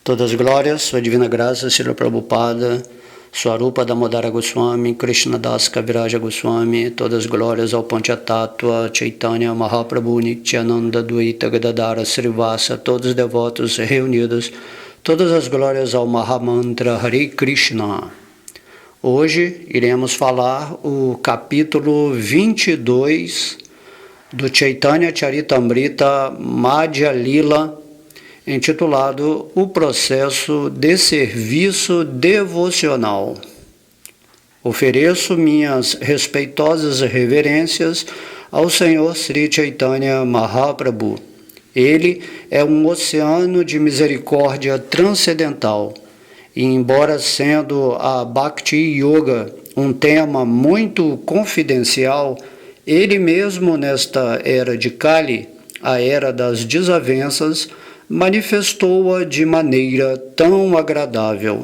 Todas as glórias, sua divina graça, Srila Prabhupada, Swarupa Damodara Goswami, Krishnadas Kaviraja Goswami, todas as glórias ao Panchatattva, Chaitanya Mahaprabhu, Nityananda, Dvaita Gadadara, Srivasa, todos os devotos reunidos, todas as glórias ao Mahamantra Hare Krishna. Hoje iremos falar o capítulo 22 do Chaitanya Charitamrita Madhya Lila, intitulado O Processo de Serviço Devocional. Ofereço minhas respeitosas reverências ao Senhor Sri Chaitanya Mahaprabhu. Ele é um oceano de misericórdia transcendental, e embora sendo a Bhakti Yoga um tema muito confidencial, ele mesmo nesta era de Kali, a era das desavenças, manifestou-a de maneira tão agradável.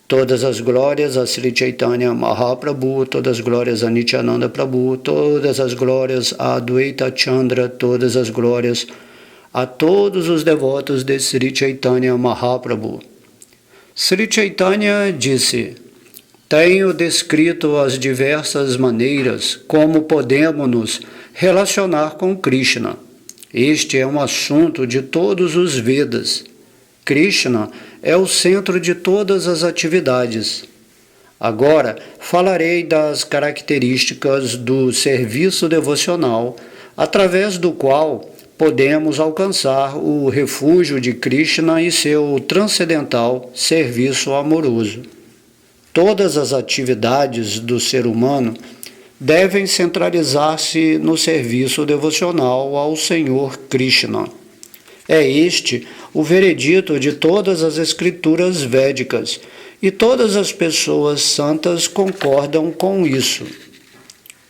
Todas as glórias a Sri Chaitanya Mahaprabhu, todas as glórias a Nityananda Prabhu, todas as glórias a Advaita Chandra, todas as glórias a todos os devotos de Sri Chaitanya Mahaprabhu. Sri Chaitanya disse: tenho descrito as diversas maneiras como podemos nos relacionar com Krishna. Este é um assunto de todos os Vedas. Krishna é o centro de todas as atividades. Agora falarei das características do serviço devocional, através do qual podemos alcançar o refúgio de Krishna e seu transcendental serviço amoroso. Todas as atividades do ser humano devem centralizar-se no serviço devocional ao Senhor Krishna. É este o veredito de todas as escrituras védicas, e todas as pessoas santas concordam com isso.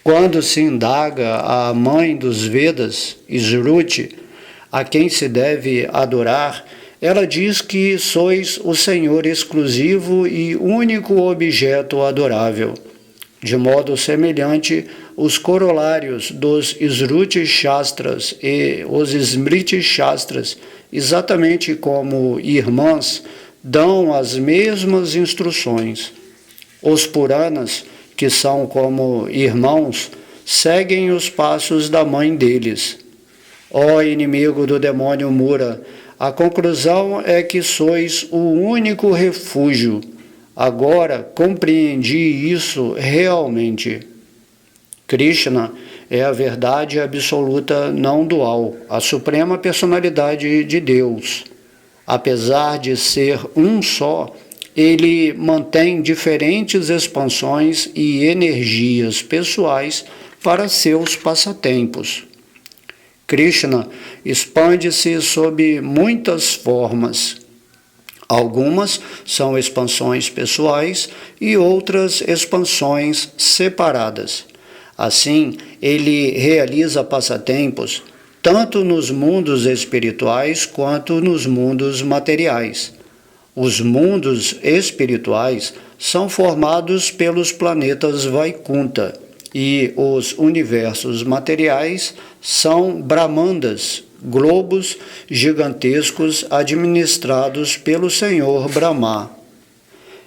Quando se indaga a mãe dos Vedas, Shruti, a quem se deve adorar, ela diz que sois o Senhor exclusivo e único objeto adorável. De modo semelhante, os corolários dos Shruti Shastras e os Smriti Shastras, exatamente como irmãs, dão as mesmas instruções. Os Puranas, que são como irmãos, seguem os passos da mãe deles. Ó inimigo do demônio Mura, a conclusão é que sois o único refúgio. Agora compreendi isso realmente. Krishna é a verdade absoluta não dual, a suprema personalidade de Deus. Apesar de ser um só, ele mantém diferentes expansões e energias pessoais para seus passatempos. Krishna expande-se sob muitas formas. Algumas são expansões pessoais e outras expansões separadas. Assim, ele realiza passatempos tanto nos mundos espirituais quanto nos mundos materiais. Os mundos espirituais são formados pelos planetas Vaikunta e os universos materiais são Brahmandas, globos gigantescos administrados pelo Senhor Brahma.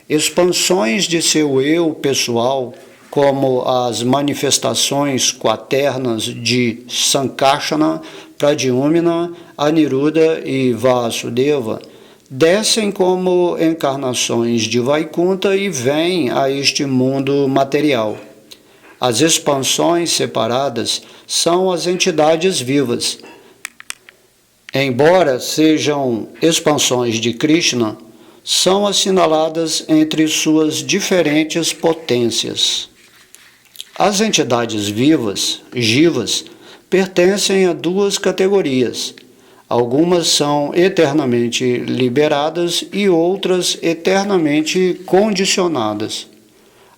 Expansões de seu eu pessoal, como as manifestações quaternas de Sankarsana, Pradyumna, Aniruddha e Vasudeva, descem como encarnações de Vaikunta e vêm a este mundo material. As expansões separadas são as entidades vivas. Embora sejam expansões de Krishna, são assinaladas entre suas diferentes potências. As entidades vivas, jivas, pertencem a duas categorias. Algumas são eternamente liberadas e outras eternamente condicionadas.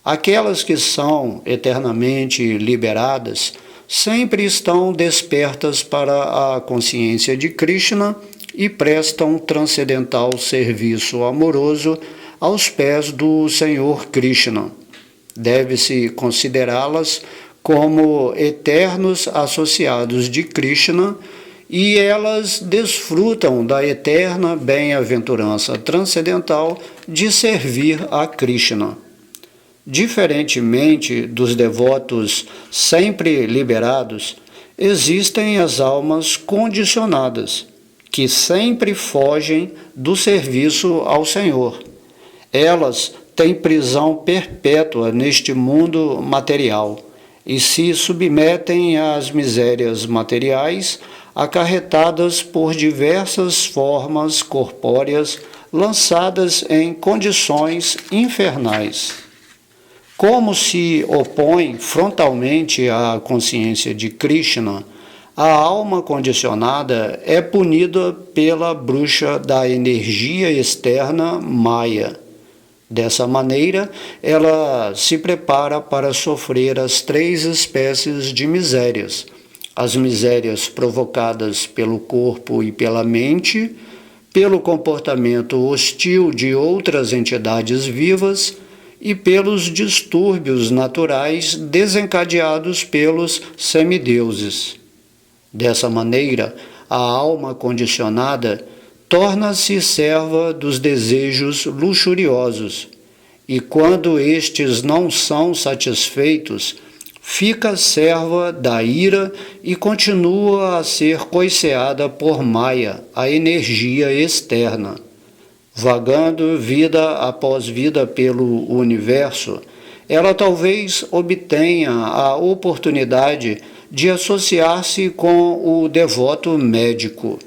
Aquelas que são eternamente liberadas sempre estão despertas para a consciência de Krishna e prestam transcendental serviço amoroso aos pés do Senhor Krishna. Deve-se considerá-las como eternos associados de Krishna e elas desfrutam da eterna bem-aventurança transcendental de servir a Krishna. Diferentemente dos devotos sempre liberados, existem as almas condicionadas, que sempre fogem do serviço ao Senhor. Elas têm prisão perpétua neste mundo material e se submetem às misérias materiais acarretadas por diversas formas corpóreas lançadas em condições infernais. Como se opõe frontalmente à consciência de Krishna, a alma condicionada é punida pela bruxa da energia externa Maya. Dessa maneira, ela se prepara para sofrer as 3 espécies de misérias: as misérias provocadas pelo corpo e pela mente, pelo comportamento hostil de outras entidades vivas e pelos distúrbios naturais desencadeados pelos semideuses. Dessa maneira, a alma condicionada torna-se serva dos desejos luxuriosos, e quando estes não são satisfeitos, fica serva da ira e continua a ser coiceada por Maya, a energia externa. Vagando vida após vida pelo universo, ela talvez obtenha a oportunidade de associar-se com o devoto médico,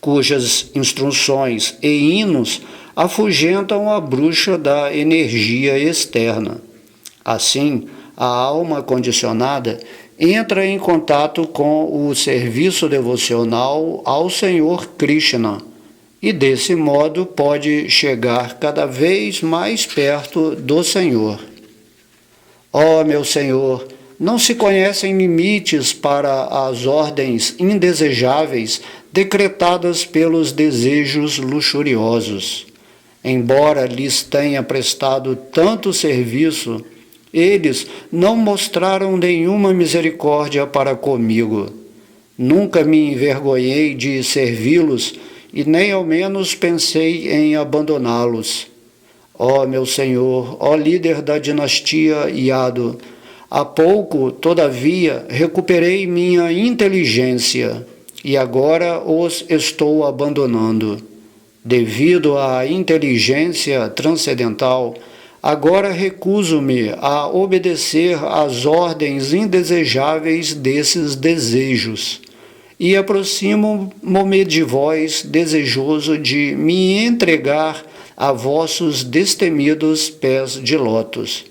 cujas instruções e hinos afugentam a bruxa da energia externa. Assim, a alma condicionada entra em contato com o serviço devocional ao Senhor Krishna e, desse modo, pode chegar cada vez mais perto do Senhor. Ó meu Senhor, não se conhecem limites para as ordens indesejáveis decretadas pelos desejos luxuriosos. Embora lhes tenha prestado tanto serviço, eles não mostraram nenhuma misericórdia para comigo. Nunca me envergonhei de servi-los e nem ao menos pensei em abandoná-los. Ó meu Senhor, ó líder da dinastia Yadu, há pouco, todavia, recuperei minha inteligência e agora os estou abandonando. Devido à inteligência transcendental, agora recuso-me a obedecer às ordens indesejáveis desses desejos e aproximo-me de vós, desejoso de me entregar a vossos destemidos pés de lótus.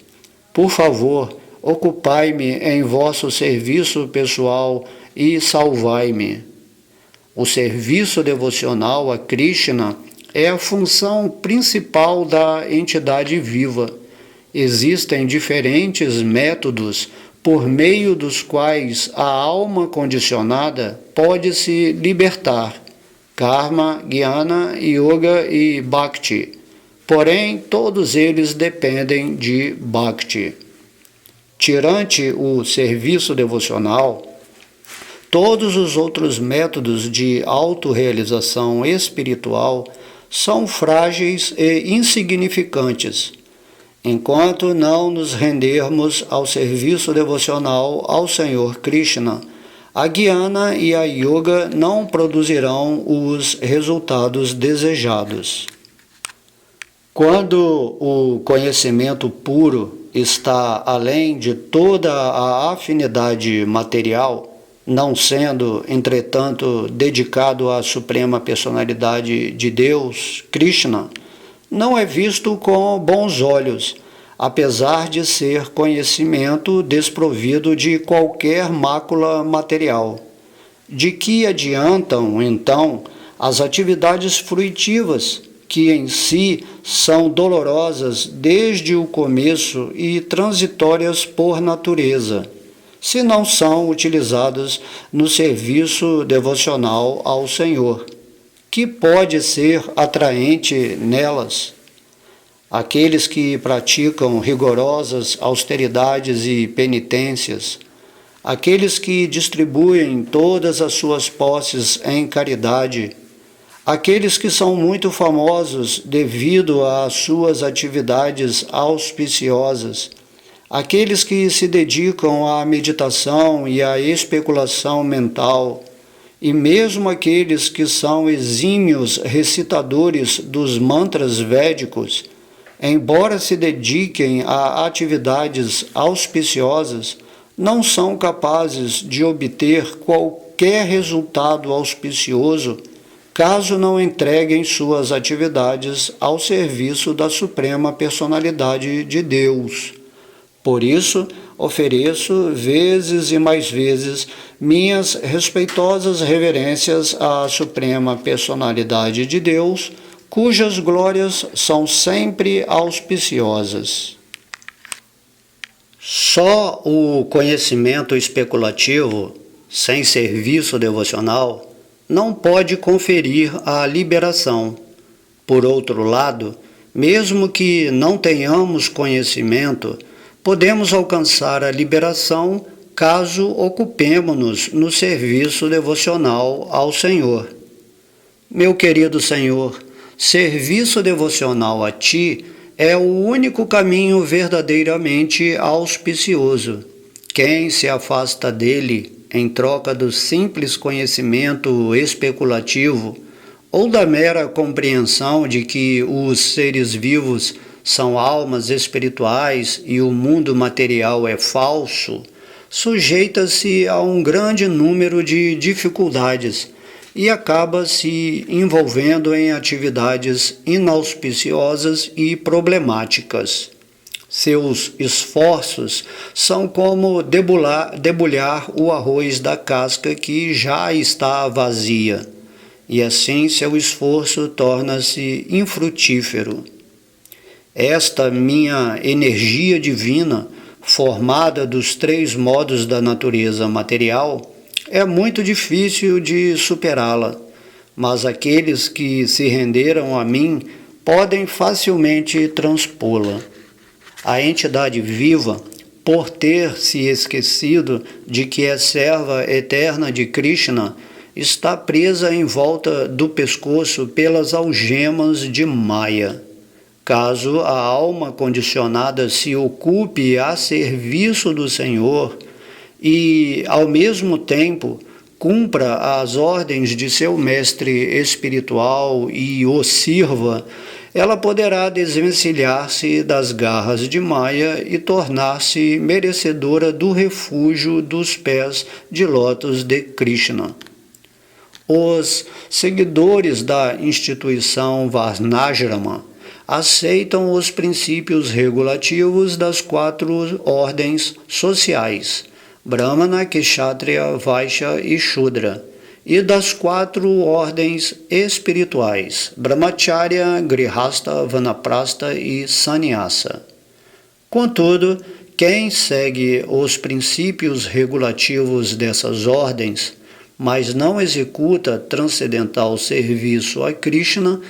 Por favor, ocupai-me em vosso serviço pessoal e salvai-me. O serviço devocional a Krishna é a função principal da entidade viva. Existem diferentes métodos por meio dos quais a alma condicionada pode se libertar: karma, jnana, yoga e bhakti. Porém, todos eles dependem de bhakti. Tirante o serviço devocional, todos os outros métodos de autorrealização espiritual são frágeis e insignificantes. Enquanto não nos rendermos ao serviço devocional ao Senhor Krishna, a jnana e a yoga não produzirão os resultados desejados. Quando o conhecimento puro está além de toda a afinidade material, não sendo, entretanto, dedicado à suprema personalidade de Deus, Krishna, não é visto com bons olhos, apesar de ser conhecimento desprovido de qualquer mácula material. De que adiantam, então, as atividades fruitivas, que em si são dolorosas desde o começo e transitórias por natureza, se não são utilizadas no serviço devocional ao Senhor? Que pode ser atraente nelas? Aqueles que praticam rigorosas austeridades e penitências, aqueles que distribuem todas as suas posses em caridade, aqueles que são muito famosos devido às suas atividades auspiciosas, aqueles que se dedicam à meditação e à especulação mental, e mesmo aqueles que são exímios recitadores dos mantras védicos, embora se dediquem a atividades auspiciosas, não são capazes de obter qualquer resultado auspicioso caso não entreguem suas atividades ao serviço da Suprema Personalidade de Deus. Por isso, ofereço vezes e mais vezes minhas respeitosas reverências à Suprema Personalidade de Deus, cujas glórias são sempre auspiciosas. Só o conhecimento especulativo, sem serviço devocional, não pode conferir a liberação. Por outro lado, mesmo que não tenhamos conhecimento, podemos alcançar a liberação caso ocupemo-nos no serviço devocional ao Senhor. Meu querido Senhor, serviço devocional a Ti é o único caminho verdadeiramente auspicioso. Quem se afasta dele em troca do simples conhecimento especulativo ou da mera compreensão de que os seres vivos são almas espirituais e o mundo material é falso, sujeita-se a um grande número de dificuldades e acaba se envolvendo em atividades inauspiciosas e problemáticas. Seus esforços são como debulhar o arroz da casca que já está vazia, e assim seu esforço torna-se infrutífero. Esta minha energia divina, formada dos 3 modos da natureza material, é muito difícil de superá-la, mas aqueles que se renderam a mim podem facilmente transpô-la. A entidade viva, por ter se esquecido de que é serva eterna de Krishna, está presa em volta do pescoço pelas algemas de Maya. Caso a alma condicionada se ocupe a serviço do Senhor e, ao mesmo tempo, cumpra as ordens de seu mestre espiritual e o sirva, ela poderá desvencilhar-se das garras de Maya e tornar-se merecedora do refúgio dos pés de lótus de Krishna. Os seguidores da instituição Varnashrama aceitam os princípios regulativos das 4 ordens sociais, Brahmana, Kshatriya, Vaishya e Shudra, e das 4 ordens espirituais, Brahmacharya, Grihastha, Vanaprastha e Sannyasa. Contudo, quem segue os princípios regulativos dessas ordens, mas não executa transcendental serviço a Krishna,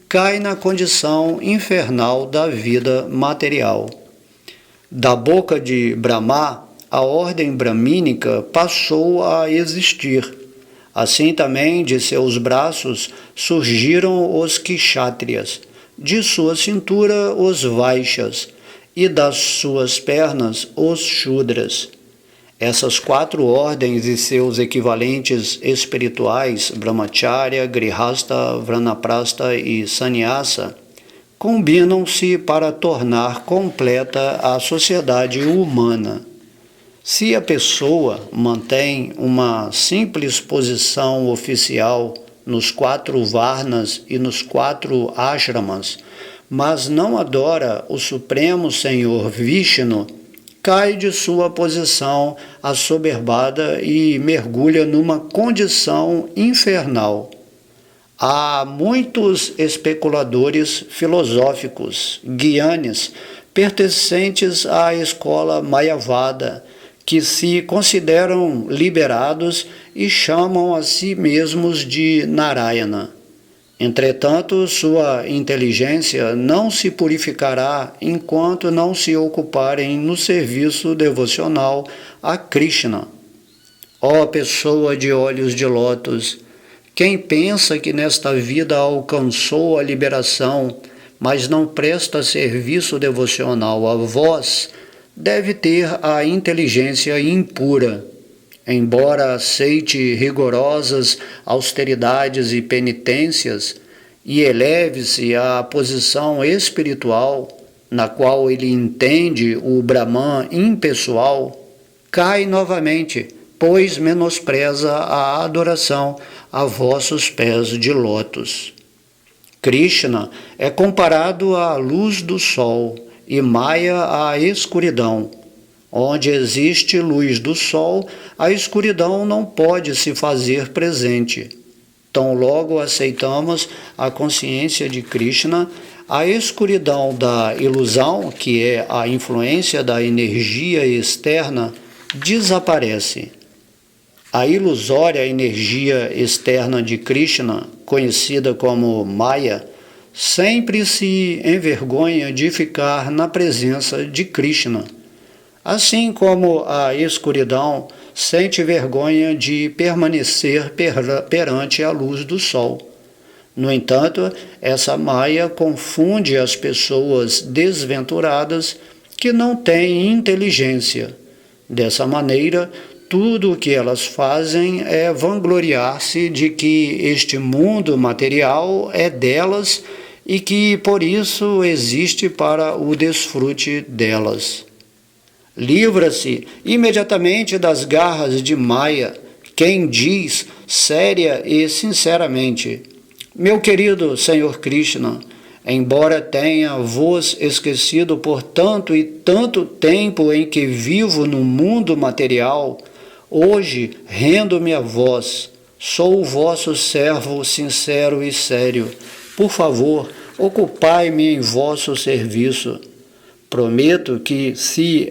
cai na condição infernal da vida material. Da boca de Brahma, a ordem bramínica passou a existir. Assim também de seus braços surgiram os Kshatriyas, de sua cintura os Vaishyas e das suas pernas os Shudras. Essas 4 ordens e seus equivalentes espirituais, Brahmacharya, Grihastha, Vanaprastha e Sannyasa, combinam-se para tornar completa a sociedade humana. Se a pessoa mantém uma simples posição oficial nos 4 Varnas e nos 4 Ashramas, mas não adora o Supremo Senhor Vishnu, cai de sua posição assoberbada e mergulha numa condição infernal. Há muitos especuladores filosóficos, gyanis, pertencentes à escola Mayavada, que se consideram liberados e chamam a si mesmos de Narayana. Entretanto, sua inteligência não se purificará enquanto não se ocuparem no serviço devocional a Krishna, Ó pessoa de olhos de lótus, quem pensa que nesta vida alcançou a liberação, mas não presta serviço devocional a vós, deve ter a inteligência impura. Embora aceite rigorosas austeridades e penitências, e eleve-se à posição espiritual, na qual ele entende o Brahman impessoal, cai novamente, pois menospreza a adoração a vossos pés de lótus. Krishna é comparado à luz do sol e Maya à escuridão. Onde existe luz do sol, a escuridão não pode se fazer presente. Tão logo aceitamos a consciência de Krishna, a escuridão da ilusão, que é a influência da energia externa, desaparece. A ilusória energia externa de Krishna, conhecida como Maya, sempre se envergonha de ficar na presença de Krishna. Assim como a escuridão sente vergonha de permanecer perante a luz do sol. No entanto, essa Maya confunde as pessoas desventuradas que não têm inteligência. Dessa maneira, tudo o que elas fazem é vangloriar-se de que este mundo material é delas e que, por isso, existe para o desfrute delas. Livra-se imediatamente das garras de Maya quem diz, séria e sinceramente: meu querido Senhor Krishna, embora tenha vos esquecido por tanto e tanto tempo em que vivo no mundo material, hoje rendo-me a vós, sou o vosso servo sincero e sério. Por favor, ocupai-me em vosso serviço. Prometo que, se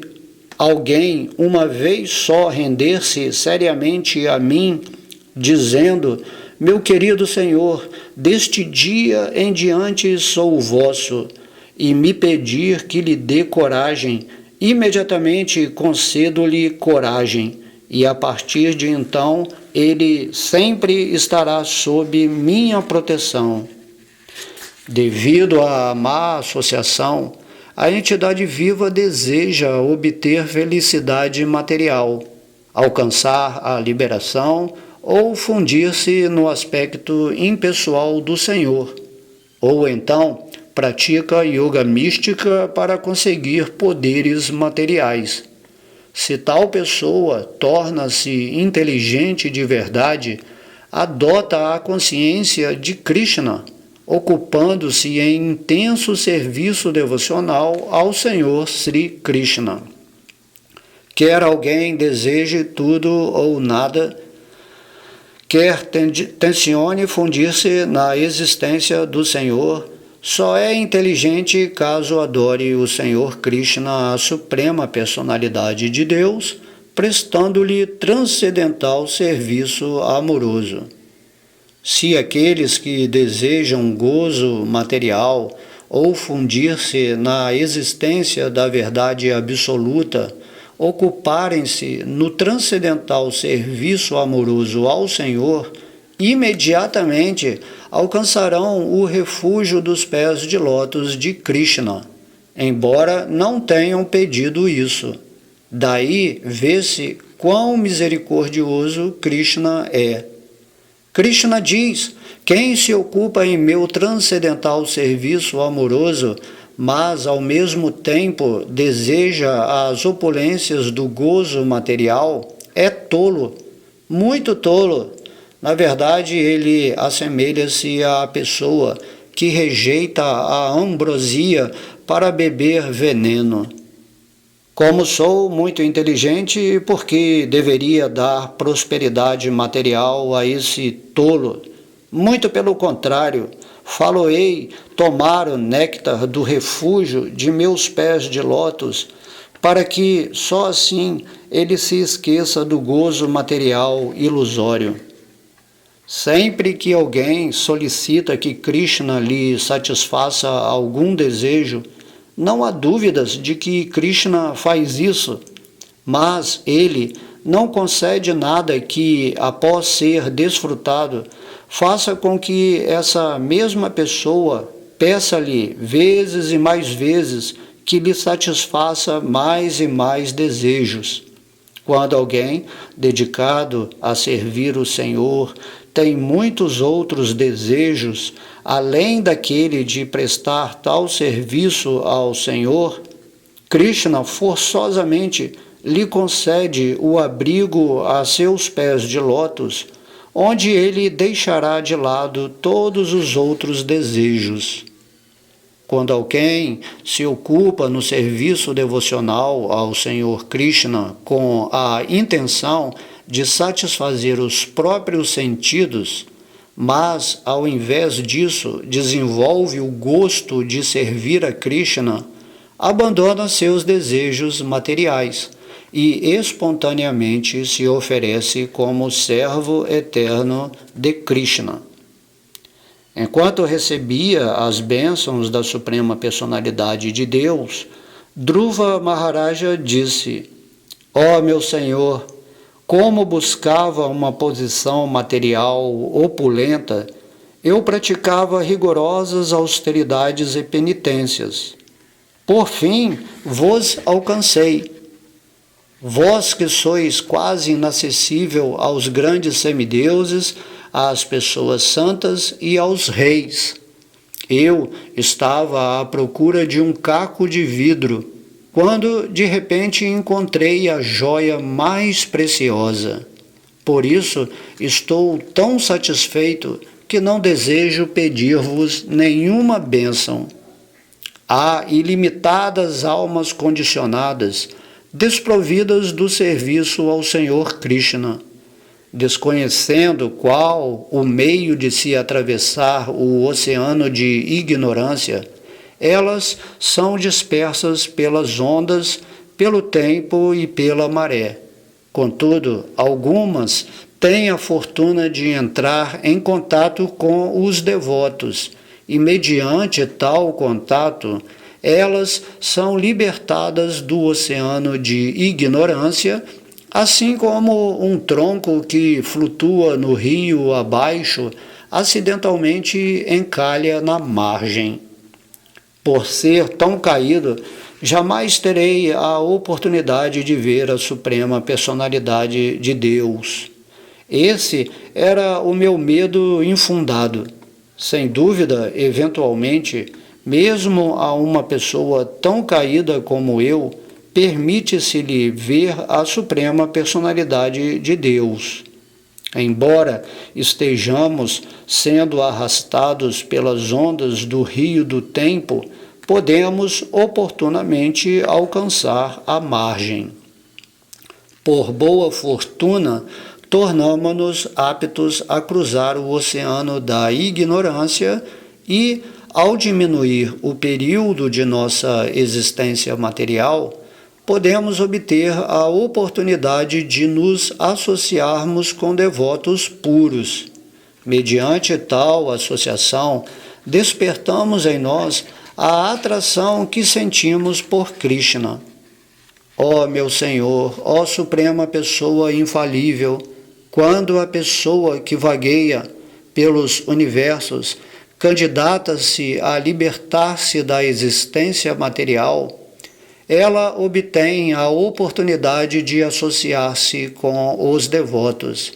alguém uma vez só render-se seriamente a mim, dizendo: meu querido Senhor, deste dia em diante sou vosso, e me pedir que lhe dê coragem, imediatamente concedo-lhe coragem, e a partir de então ele sempre estará sob minha proteção. Devido à má associação, a entidade viva deseja obter felicidade material, alcançar a liberação ou fundir-se no aspecto impessoal do Senhor, ou então pratica yoga mística para conseguir poderes materiais. Se tal pessoa torna-se inteligente de verdade, adota a consciência de Krishna, ocupando-se em intenso serviço devocional ao Senhor Sri Krishna. Quer alguém deseje tudo ou nada, quer tencione fundir-se na existência do Senhor, só é inteligente caso adore o Senhor Krishna, a suprema personalidade de Deus, prestando-lhe transcendental serviço amoroso. Se aqueles que desejam gozo material ou fundir-se na existência da verdade absoluta ocuparem-se no transcendental serviço amoroso ao Senhor, imediatamente alcançarão o refúgio dos pés de lótus de Krishna, embora não tenham pedido isso. Daí vê-se quão misericordioso Krishna é. Krishna diz: quem se ocupa em meu transcendental serviço amoroso, mas ao mesmo tempo deseja as opulências do gozo material, é tolo, muito tolo. Na verdade, ele assemelha-se à pessoa que rejeita a ambrosia para beber veneno. Como sou muito inteligente, porque deveria dar prosperidade material a esse tolo? Muito pelo contrário, falo-ei tomar o néctar do refúgio de meus pés de lótus, para que só assim ele se esqueça do gozo material ilusório. Sempre que alguém solicita que Krishna lhe satisfaça algum desejo, não há dúvidas de que Krishna faz isso, mas ele não concede nada que, após ser desfrutado, faça com que essa mesma pessoa peça-lhe vezes e mais vezes que lhe satisfaça mais e mais desejos. Quando alguém, dedicado a servir o Senhor, tem muitos outros desejos, além daquele de prestar tal serviço ao Senhor, Krishna forçosamente lhe concede o abrigo a seus pés de lótus, onde ele deixará de lado todos os outros desejos. Quando alguém se ocupa no serviço devocional ao Senhor Krishna com a intenção de satisfazer os próprios sentidos, mas, ao invés disso, desenvolve o gosto de servir a Krishna, abandona seus desejos materiais e espontaneamente se oferece como servo eterno de Krishna. Enquanto recebia as bênçãos da Suprema Personalidade de Deus, Dhruva Maharaja disse: ó meu Senhor, como buscava uma posição material opulenta, eu praticava rigorosas austeridades e penitências. Por fim, vos alcancei. Vós que sois quase inacessível aos grandes semideuses, às pessoas santas e aos reis. Eu estava à procura de um caco de vidro, quando de repente encontrei a joia mais preciosa. Por isso estou tão satisfeito que não desejo pedir-vos nenhuma bênção. Há ilimitadas almas condicionadas, desprovidas do serviço ao Senhor Krishna. Desconhecendo qual o meio de se atravessar o oceano de ignorância, elas são dispersas pelas ondas, pelo tempo e pela maré. Contudo, algumas têm a fortuna de entrar em contato com os devotos, e mediante tal contato, elas são libertadas do oceano de ignorância, assim como um tronco que flutua no rio abaixo, acidentalmente encalha na margem. Por ser tão caído, jamais terei a oportunidade de ver a Suprema Personalidade de Deus. Esse era o meu medo infundado. Sem dúvida, eventualmente, mesmo a uma pessoa tão caída como eu, permite-se-lhe ver a Suprema Personalidade de Deus. Embora estejamos sendo arrastados pelas ondas do rio do tempo, podemos oportunamente alcançar a margem. Por boa fortuna, tornamo-nos aptos a cruzar o oceano da ignorância e, ao diminuir o período de nossa existência material, podemos obter a oportunidade de nos associarmos com devotos puros. Mediante tal associação, despertamos em nós a atração que sentimos por Krishna. Ó meu Senhor, ó Suprema Pessoa Infalível, quando a pessoa que vagueia pelos universos candidata-se a libertar-se da existência material, ela obtém a oportunidade de associar-se com os devotos.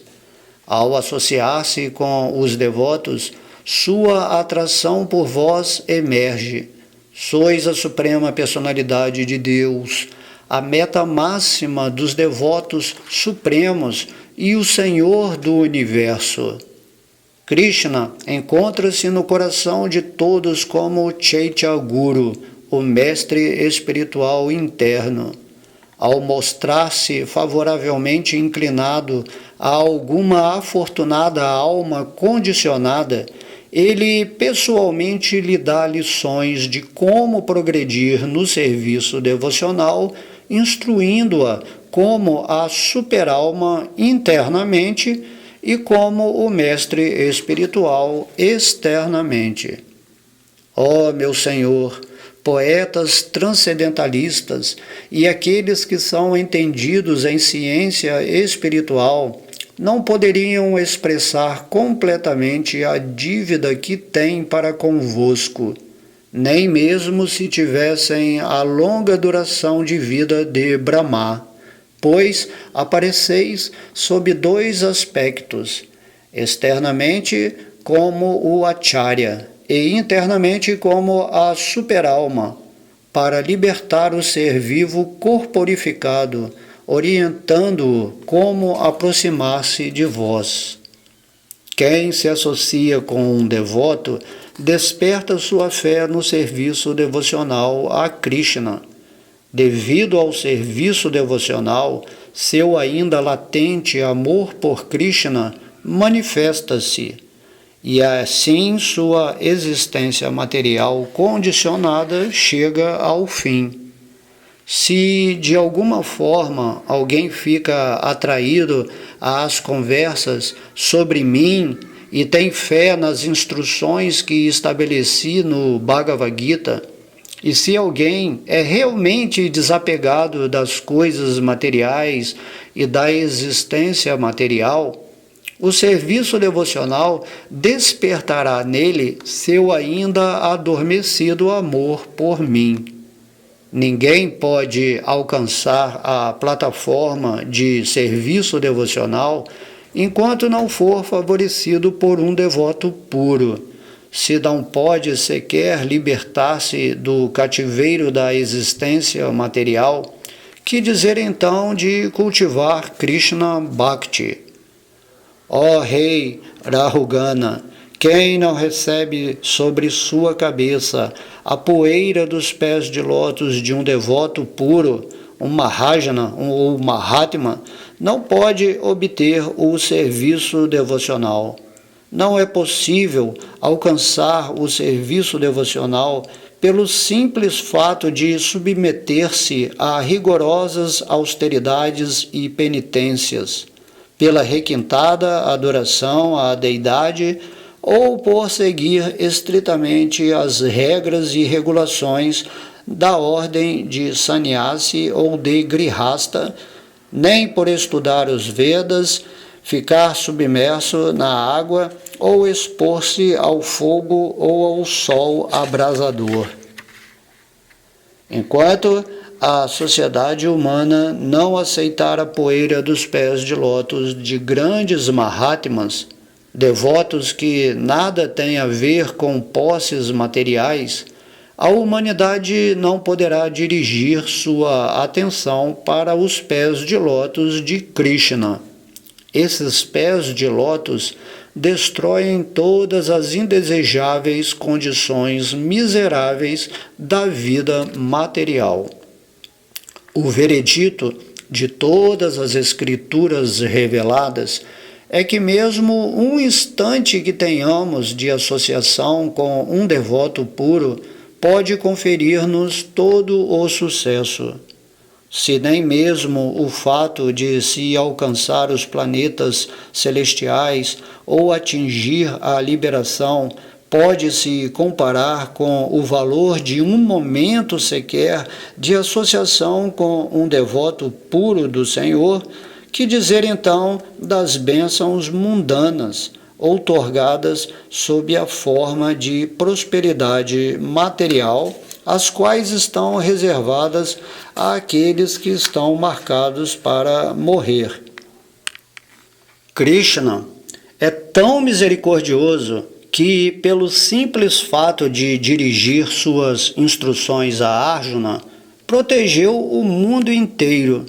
Ao associar-se com os devotos, sua atração por vós emerge. Sois a Suprema Personalidade de Deus, a meta máxima dos devotos supremos e o Senhor do Universo. Krishna encontra-se no coração de todos como Chaitya Guru, o mestre espiritual interno. Ao mostrar-se favoravelmente inclinado a alguma afortunada alma condicionada, ele pessoalmente lhe dá lições de como progredir no serviço devocional, instruindo-a como a superalma internamente e como o mestre espiritual externamente. Ó meu Senhor, poetas transcendentalistas e aqueles que são entendidos em ciência espiritual não poderiam expressar completamente a dívida que têm para convosco, nem mesmo se tivessem a longa duração de vida de Brahma, pois apareceis sob dois aspectos, externamente como o Acharya e internamente como a superalma, para libertar o ser vivo corporificado, orientando-o como aproximar-se de vós. Quem se associa com um devoto desperta sua fé no serviço devocional a Krishna. Devido ao serviço devocional, seu ainda latente amor por Krishna manifesta-se, e assim sua existência material condicionada chega ao fim. Se de alguma forma alguém fica atraído às conversas sobre mim e tem fé nas instruções que estabeleci no Bhagavad Gita, e se alguém é realmente desapegado das coisas materiais e da existência material, o serviço devocional despertará nele seu ainda adormecido amor por mim. Ninguém pode alcançar a plataforma de serviço devocional enquanto não for favorecido por um devoto puro. Se não pode sequer libertar-se do cativeiro da existência material, que dizer então de cultivar Krishna Bhakti? Ó Rei Rahugana, quem não recebe sobre sua cabeça a poeira dos pés de lótus de um devoto puro, um Mahajana ou Mahatma, não pode obter o serviço devocional. Não é possível alcançar o serviço devocional pelo simples fato de submeter-se a rigorosas austeridades e penitências, pela requintada adoração à deidade ou por seguir estritamente as regras e regulações da ordem de sannyasi ou de grihasta, nem por estudar os Vedas, ficar submerso na água ou expor-se ao fogo ou ao sol abrasador. Enquanto a sociedade humana não aceitar a poeira dos pés de lótus de grandes Mahatmas, devotos que nada têm a ver com posses materiais, a humanidade não poderá dirigir sua atenção para os pés de lótus de Krishna. Esses pés de lótus destroem todas as indesejáveis condições miseráveis da vida material. O veredito de todas as escrituras reveladas é que mesmo um instante que tenhamos de associação com um devoto puro pode conferir-nos todo o sucesso. Se nem mesmo o fato de se alcançar os planetas celestiais ou atingir a liberação pode se comparar com o valor de um momento sequer de associação com um devoto puro do Senhor, que dizer então das bênçãos mundanas, outorgadas sob a forma de prosperidade material, as quais estão reservadas àqueles que estão marcados para morrer. Krishna é tão misericordioso que, pelo simples fato de dirigir suas instruções a Arjuna, protegeu o mundo inteiro.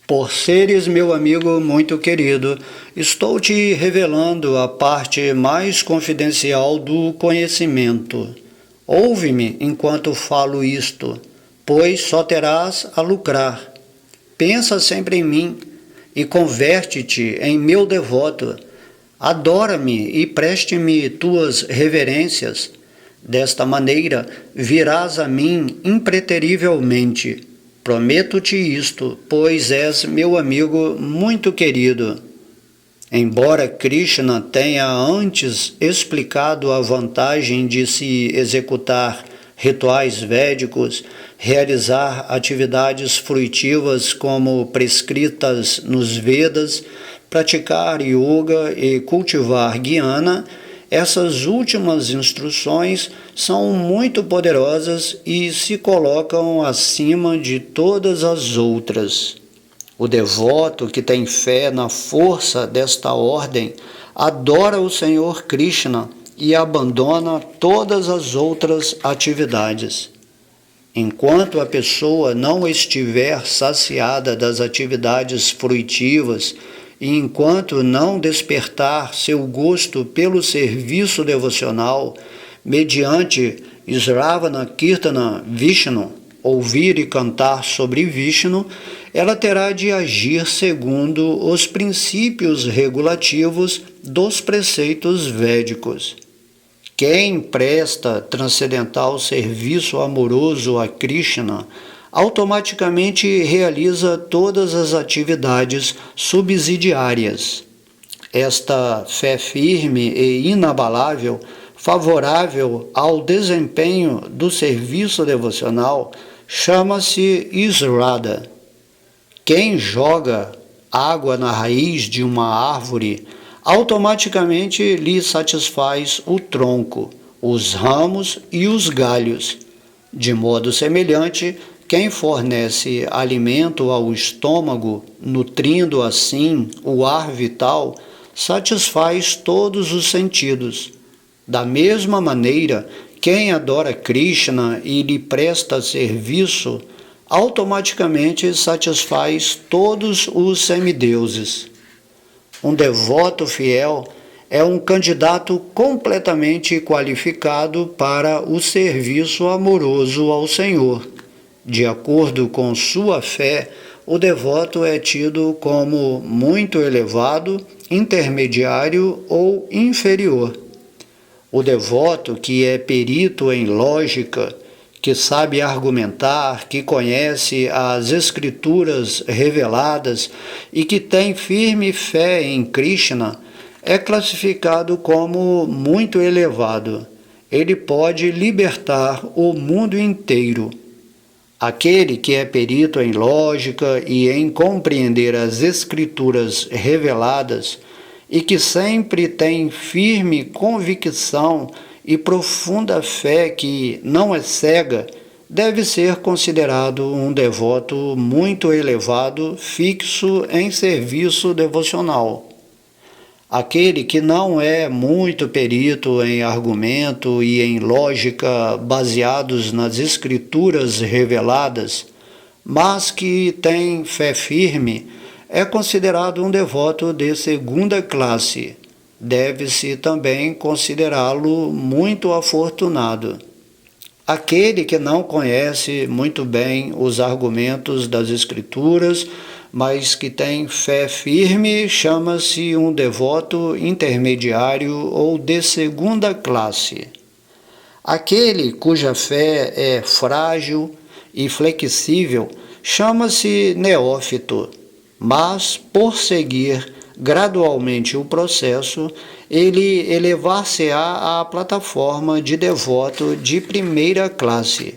Por seres meu amigo muito querido, estou te revelando a parte mais confidencial do conhecimento. Ouve-me enquanto falo isto, pois só terás a lucrar. Pensa sempre em mim e converte-te em meu devoto. Adora-me e preste-me tuas reverências. Desta maneira virás a mim impreterivelmente. Prometo-te isto, pois és meu amigo muito querido. Embora Krishna tenha antes explicado a vantagem de se executar rituais védicos, realizar atividades fruitivas como prescritas nos Vedas, praticar yoga e cultivar guiana, essas últimas instruções são muito poderosas e se colocam acima de todas as outras. O devoto que tem fé na força desta ordem adora o Senhor Krishna e abandona todas as outras atividades. Enquanto a pessoa não estiver saciada das atividades fruitivas e enquanto não despertar seu gosto pelo serviço devocional, mediante Sravana Kirtana Vishnu, ouvir e cantar sobre Vishnu, ela terá de agir segundo os princípios regulativos dos preceitos védicos. Quem presta transcendental serviço amoroso a Krishna automaticamente realiza todas as atividades subsidiárias. Esta fé firme e inabalável, favorável ao desempenho do serviço devocional, chama-se Sraddha. Quem joga água na raiz de uma árvore automaticamente lhe satisfaz o tronco, os ramos e os galhos. De modo semelhante, quem fornece alimento ao estômago, nutrindo assim o ar vital, satisfaz todos os sentidos. Da mesma maneira, quem adora Krishna e lhe presta serviço, automaticamente satisfaz todos os semideuses. Um devoto fiel é um candidato completamente qualificado para o serviço amoroso ao Senhor. De acordo com sua fé, o devoto é tido como muito elevado, intermediário ou inferior. O devoto que é perito em lógica, que sabe argumentar, que conhece as escrituras reveladas e que tem firme fé em Krishna, é classificado como muito elevado. Ele pode libertar o mundo inteiro. Aquele que é perito em lógica e em compreender as escrituras reveladas e que sempre tem firme convicção e profunda fé que não é cega, deve ser considerado um devoto muito elevado, fixo em serviço devocional. Aquele que não é muito perito em argumento e em lógica baseados nas escrituras reveladas, mas que tem fé firme, é considerado um devoto de segunda classe. Deve-se também considerá-lo muito afortunado. Aquele que não conhece muito bem os argumentos das Escrituras, mas que tem fé firme, chama-se um devoto intermediário ou de segunda classe. Aquele cuja fé é frágil e flexível chama-se neófito, mas por seguir gradualmente o processo, ele elevar-se-á à plataforma de devoto de primeira classe.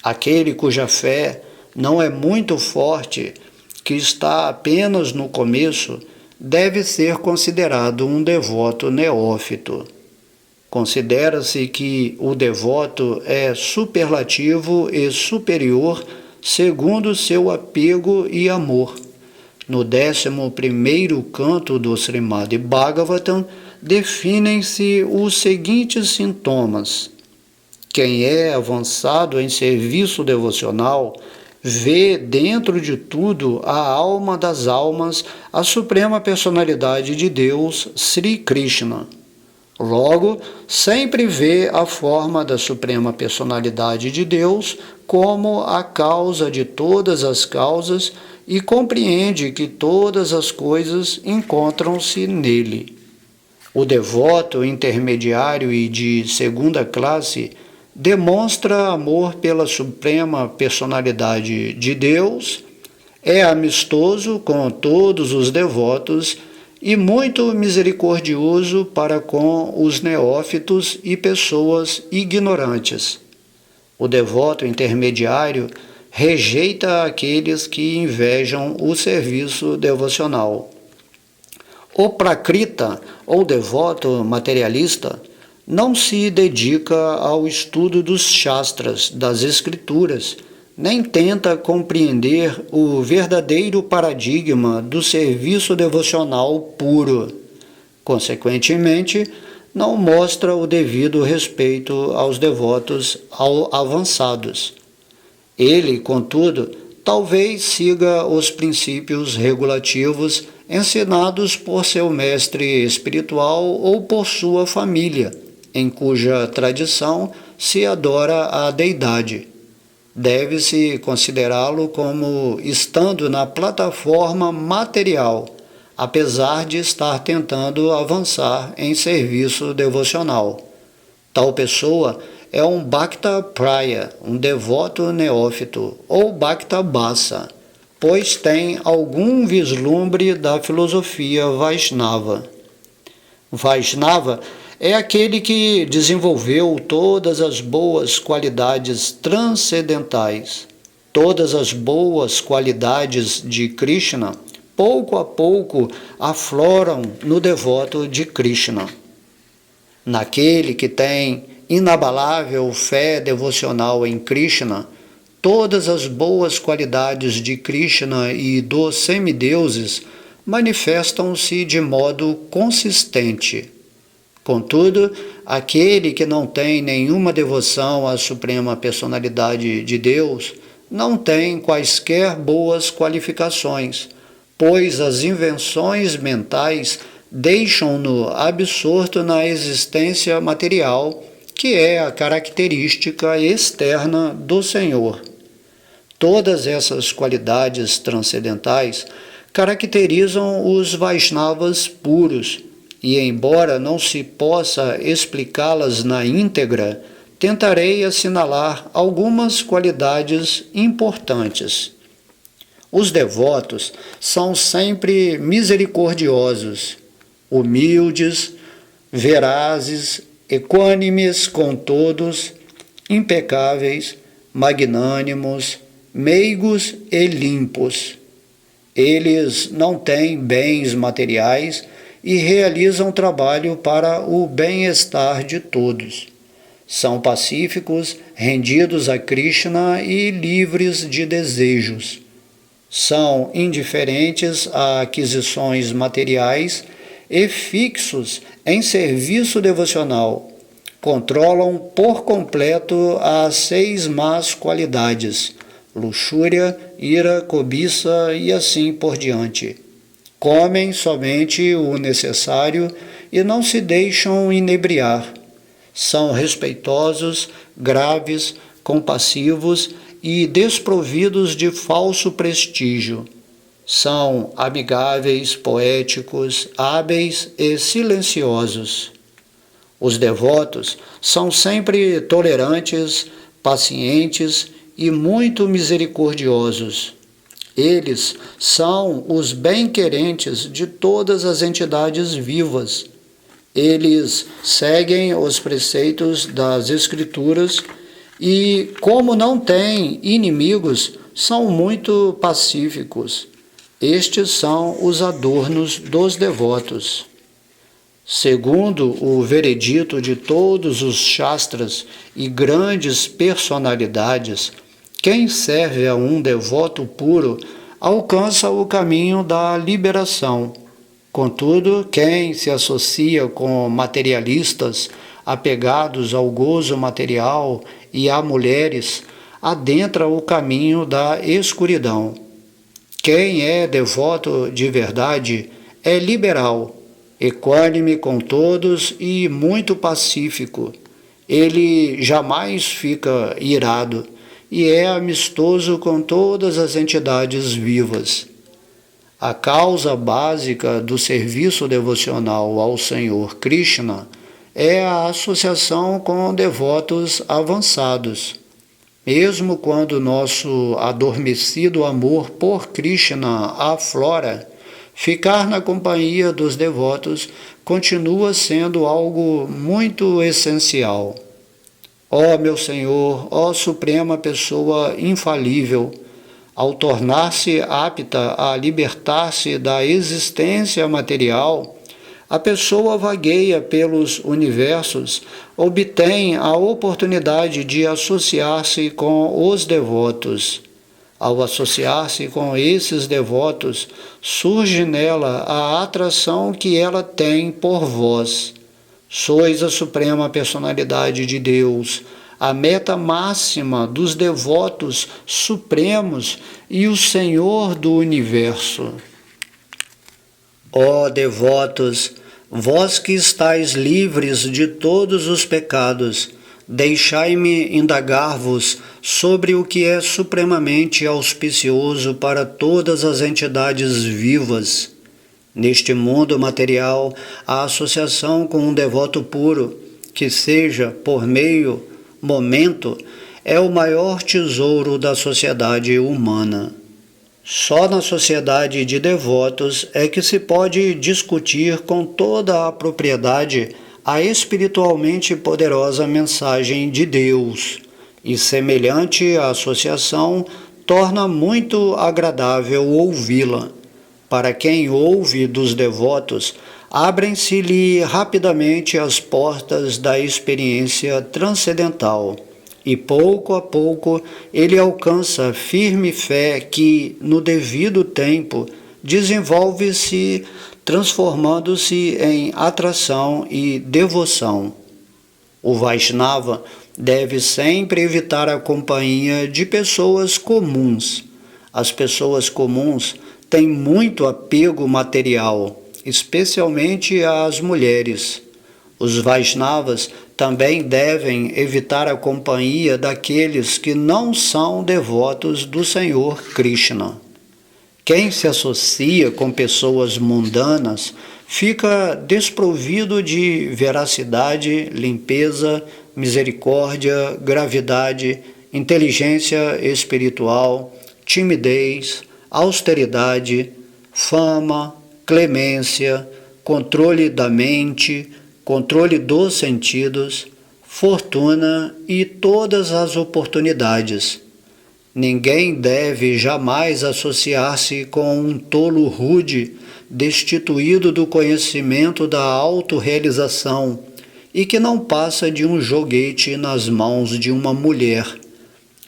Aquele cuja fé não é muito forte, que está apenas no começo, deve ser considerado um devoto neófito. Considera-se que o devoto é superlativo e superior segundo seu apego e amor. No 11º canto do Srimad Bhagavatam, definem-se os seguintes sintomas. Quem é avançado em serviço devocional vê dentro de tudo a alma das almas, a suprema personalidade de Deus, Sri Krishna. Logo, sempre vê a forma da suprema personalidade de Deus como a causa de todas as causas e compreende que todas as coisas encontram-se nele. O devoto intermediário e de segunda classe demonstra amor pela suprema personalidade de Deus, é amistoso com todos os devotos e muito misericordioso para com os neófitos e pessoas ignorantes. O devoto intermediário rejeita aqueles que invejam o serviço devocional. O prakrita, ou devoto materialista, não se dedica ao estudo dos shastras, das escrituras, nem tenta compreender o verdadeiro paradigma do serviço devocional puro. Consequentemente, não mostra o devido respeito aos devotos avançados. Ele, contudo, talvez siga os princípios regulativos ensinados por seu mestre espiritual ou por sua família, em cuja tradição se adora a deidade. Deve-se considerá-lo como estando na plataforma material, apesar de estar tentando avançar em serviço devocional. Tal pessoa é um Bhakta Praya, um devoto neófito, ou Bhakta Basa, pois tem algum vislumbre da filosofia Vaishnava. Vaishnava é aquele que desenvolveu todas as boas qualidades transcendentais. Todas as boas qualidades de Krishna, pouco a pouco, afloram no devoto de Krishna. Naquele que tem inabalável fé devocional em Krishna, todas as boas qualidades de Krishna e dos semideuses manifestam-se de modo consistente. Contudo, aquele que não tem nenhuma devoção à Suprema Personalidade de Deus não tem quaisquer boas qualificações, pois as invenções mentais deixam-no absorto na existência material, que é a característica externa do Senhor. Todas essas qualidades transcendentais caracterizam os Vaishnavas puros, e embora não se possa explicá-las na íntegra, tentarei assinalar algumas qualidades importantes. Os devotos são sempre misericordiosos, humildes, verazes, equânimes com todos, impecáveis, magnânimos, meigos e limpos. Eles não têm bens materiais e realizam trabalho para o bem-estar de todos. São pacíficos, rendidos a Krishna e livres de desejos. São indiferentes a aquisições materiais e fixos em serviço devocional. Controlam por completo as 6 más qualidades: luxúria, ira, cobiça e assim por diante. Comem somente o necessário e não se deixam inebriar. São respeitosos, graves, compassivos e desprovidos de falso prestígio. São amigáveis, poéticos, hábeis e silenciosos. Os devotos são sempre tolerantes, pacientes e muito misericordiosos. Eles são os bem-querentes de todas as entidades vivas. Eles seguem os preceitos das Escrituras e, como não têm inimigos, são muito pacíficos. Estes são os adornos dos devotos. Segundo o veredito de todos os shastras e grandes personalidades, quem serve a um devoto puro alcança o caminho da liberação. Contudo, quem se associa com materialistas apegados ao gozo material e a mulheres adentra o caminho da escuridão. Quem é devoto de verdade é liberal, equânime com todos e muito pacífico. Ele jamais fica irado e é amistoso com todas as entidades vivas. A causa básica do serviço devocional ao Senhor Krishna é a associação com devotos avançados. Mesmo quando nosso adormecido amor por Krishna aflora, ficar na companhia dos devotos continua sendo algo muito essencial. Ó meu Senhor, ó Suprema Pessoa infalível, ao tornar-se apta a libertar-se da existência material, a pessoa vagueia pelos universos, obtém a oportunidade de associar-se com os devotos. Ao associar-se com esses devotos, surge nela a atração que ela tem por vós. Sois a Suprema Personalidade de Deus, a meta máxima dos devotos supremos e o Senhor do Universo. Ó devotos, vós que estáis livres de todos os pecados, deixai-me indagar-vos sobre o que é supremamente auspicioso para todas as entidades vivas. Neste mundo material, a associação com um devoto puro, que seja por momento, é o maior tesouro da sociedade humana. Só na sociedade de devotos é que se pode discutir com toda a propriedade a espiritualmente poderosa mensagem de Deus, e semelhante associação torna muito agradável ouvi-la. Para quem ouve dos devotos, abrem-se-lhe rapidamente as portas da experiência transcendental, e pouco a pouco ele alcança firme fé que, no devido tempo, desenvolve-se, transformando-se em atração e devoção. O Vaishnava deve sempre evitar a companhia de pessoas comuns. As pessoas comuns têm muito apego material, especialmente as mulheres. Os Vaishnavas também devem evitar a companhia daqueles que não são devotos do Senhor Krishna. Quem se associa com pessoas mundanas fica desprovido de veracidade, limpeza, misericórdia, gravidade, inteligência espiritual, timidez, austeridade, fama, clemência, controle da mente, controle dos sentidos, fortuna e todas as oportunidades. Ninguém deve jamais associar-se com um tolo rude, destituído do conhecimento da autorrealização e que não passa de um joguete nas mãos de uma mulher.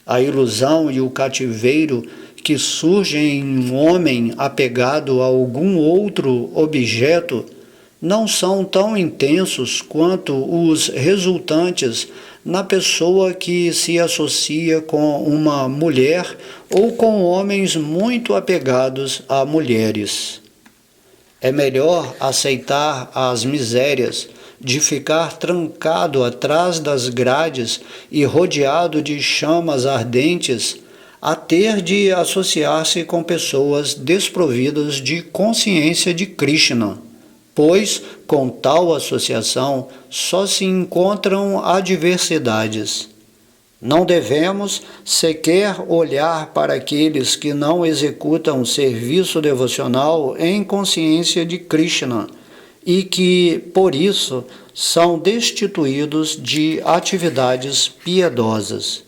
A ilusão e o cativeiro que surgem em um homem apegado a algum outro objeto não são tão intensos quanto os resultantes na pessoa que se associa com uma mulher ou com homens muito apegados a mulheres. É melhor aceitar as misérias de ficar trancado atrás das grades e rodeado de chamas ardentes, a ter de associar-se com pessoas desprovidas de consciência de Krishna, pois com tal associação só se encontram adversidades. Não devemos sequer olhar para aqueles que não executam serviço devocional em consciência de Krishna e que, por isso, são destituídos de atividades piedosas.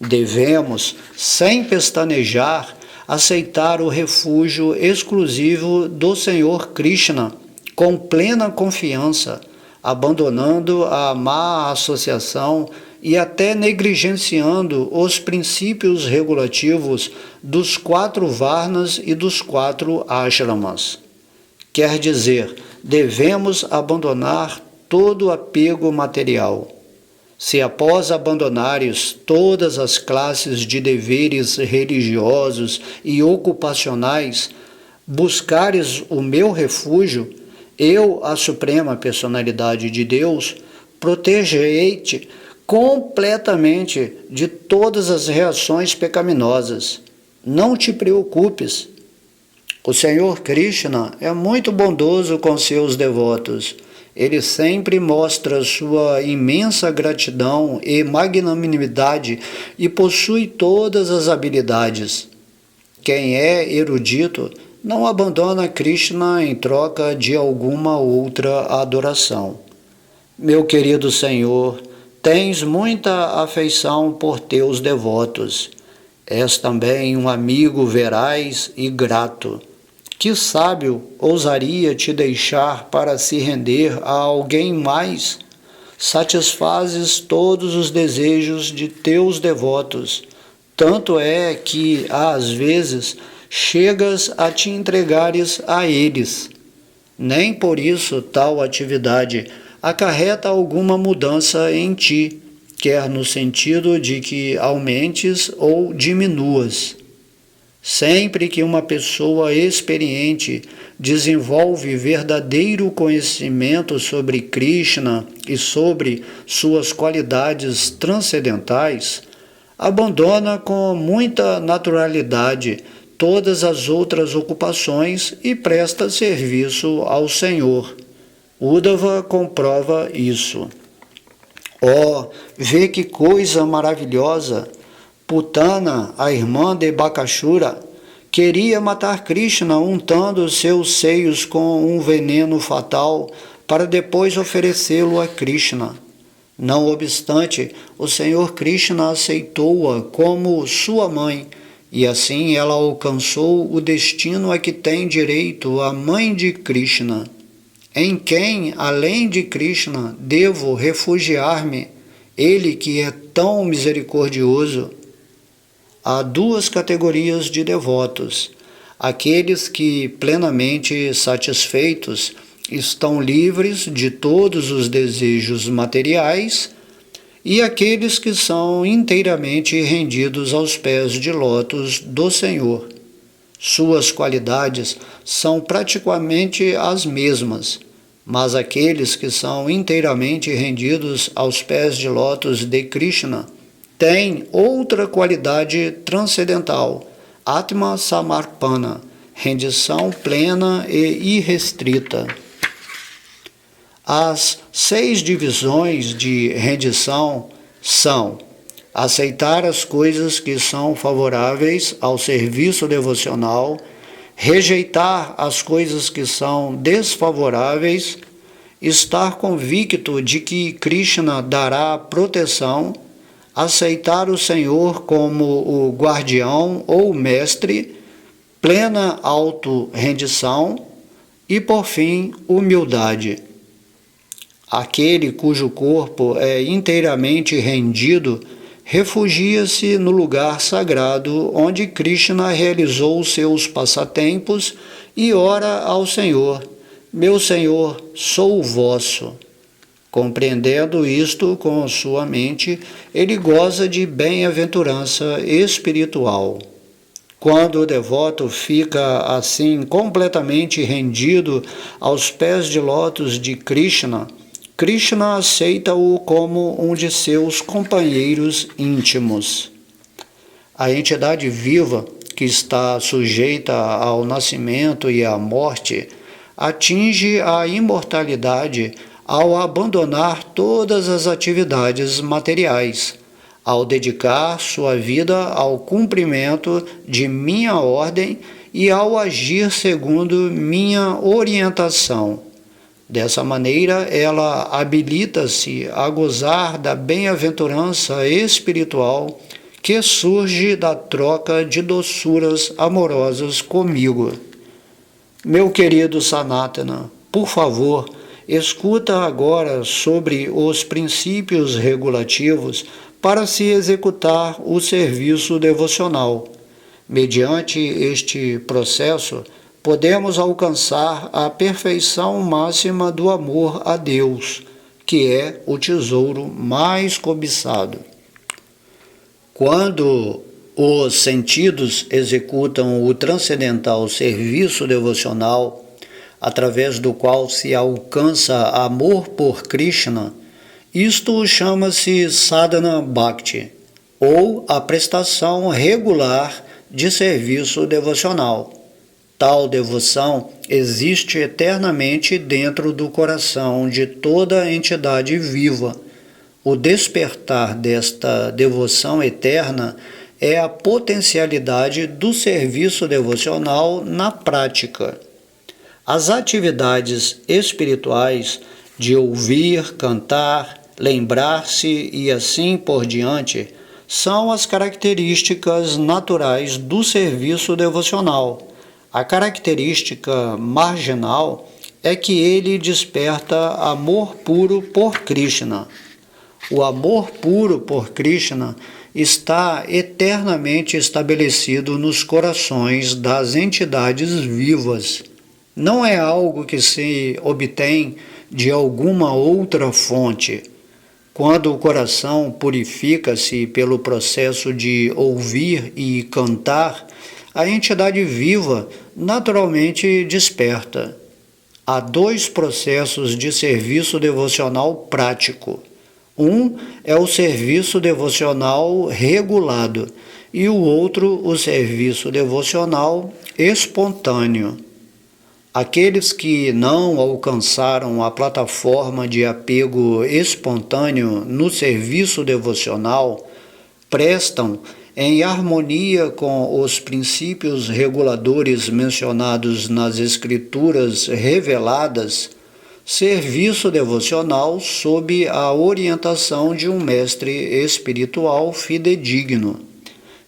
Devemos, sem pestanejar, aceitar o refúgio exclusivo do Senhor Krishna, com plena confiança, abandonando a má associação e até negligenciando os princípios regulativos dos 4 varnas e dos 4 ashramas. Quer dizer, devemos abandonar todo apego material. Se após abandonares todas as classes de deveres religiosos e ocupacionais, buscares o meu refúgio, eu, a Suprema Personalidade de Deus, protegerei-te completamente de todas as reações pecaminosas. Não te preocupes. O Senhor Krishna é muito bondoso com seus devotos. Ele sempre mostra sua imensa gratidão e magnanimidade e possui todas as habilidades. Quem é erudito não abandona Krishna em troca de alguma outra adoração. Meu querido Senhor, tens muita afeição por teus devotos. És também um amigo veraz e grato. Que sábio ousaria te deixar para se render a alguém mais? Satisfazes todos os desejos de teus devotos. Tanto é que, às vezes, chegas a te entregares a eles. Nem por isso tal atividade acarreta alguma mudança em ti, quer no sentido de que aumentes ou diminuas. Sempre que uma pessoa experiente desenvolve verdadeiro conhecimento sobre Krishna e sobre suas qualidades transcendentais, abandona com muita naturalidade todas as outras ocupações e presta serviço ao Senhor. Uddhava comprova isso. Oh, vê que coisa maravilhosa! Putana, a irmã de Bakashura, queria matar Krishna untando seus seios com um veneno fatal para depois oferecê-lo a Krishna. Não obstante, o Senhor Krishna aceitou-a como sua mãe, e assim ela alcançou o destino a que tem direito a mãe de Krishna. Em quem, além de Krishna, devo refugiar-me, ele que é tão misericordioso? Há duas categorias de devotos: aqueles que, plenamente satisfeitos, estão livres de todos os desejos materiais, e aqueles que são inteiramente rendidos aos pés de lótus do Senhor. Suas qualidades são praticamente as mesmas, mas aqueles que são inteiramente rendidos aos pés de lótus de Krishna têm outra qualidade transcendental, Atma Samarpana, rendição plena e irrestrita. As 6 divisões de rendição são: aceitar as coisas que são favoráveis ao serviço devocional, rejeitar as coisas que são desfavoráveis, estar convicto de que Krishna dará proteção, aceitar o Senhor como o guardião ou mestre, plena auto-rendição e, por fim, humildade. Aquele cujo corpo é inteiramente rendido refugia-se no lugar sagrado onde Krishna realizou seus passatempos e ora ao Senhor: meu Senhor, sou vosso. Compreendendo isto com sua mente, ele goza de bem-aventurança espiritual. Quando o devoto fica assim completamente rendido aos pés de lótus de Krishna, Krishna aceita-o como um de seus companheiros íntimos. A entidade viva, que está sujeita ao nascimento e à morte, atinge a imortalidade ao abandonar todas as atividades materiais, ao dedicar sua vida ao cumprimento de minha ordem e ao agir segundo minha orientação. Dessa maneira, ela habilita-se a gozar da bem-aventurança espiritual que surge da troca de doçuras amorosas comigo. Meu querido Sanatana, por favor, escuta agora sobre os princípios regulativos para se executar o serviço devocional. Mediante este processo, podemos alcançar a perfeição máxima do amor a Deus, que é o tesouro mais cobiçado. Quando os sentidos executam o transcendental serviço devocional, através do qual se alcança amor por Krishna, isto chama-se sadhana bhakti, ou a prestação regular de serviço devocional. Tal devoção existe eternamente dentro do coração de toda entidade viva. O despertar desta devoção eterna é a potencialidade do serviço devocional na prática. As atividades espirituais de ouvir, cantar, lembrar-se e assim por diante, são as características naturais do serviço devocional. A característica marginal é que ele desperta amor puro por Krishna. O amor puro por Krishna está eternamente estabelecido nos corações das entidades vivas. Não é algo que se obtém de alguma outra fonte. Quando o coração purifica-se pelo processo de ouvir e cantar, a entidade viva naturalmente desperta. Há dois processos de serviço devocional prático. Um é o serviço devocional regulado e o outro o serviço devocional espontâneo. Aqueles que não alcançaram a plataforma de apego espontâneo no serviço devocional prestam, em harmonia com os princípios reguladores mencionados nas Escrituras reveladas, serviço devocional sob a orientação de um mestre espiritual fidedigno.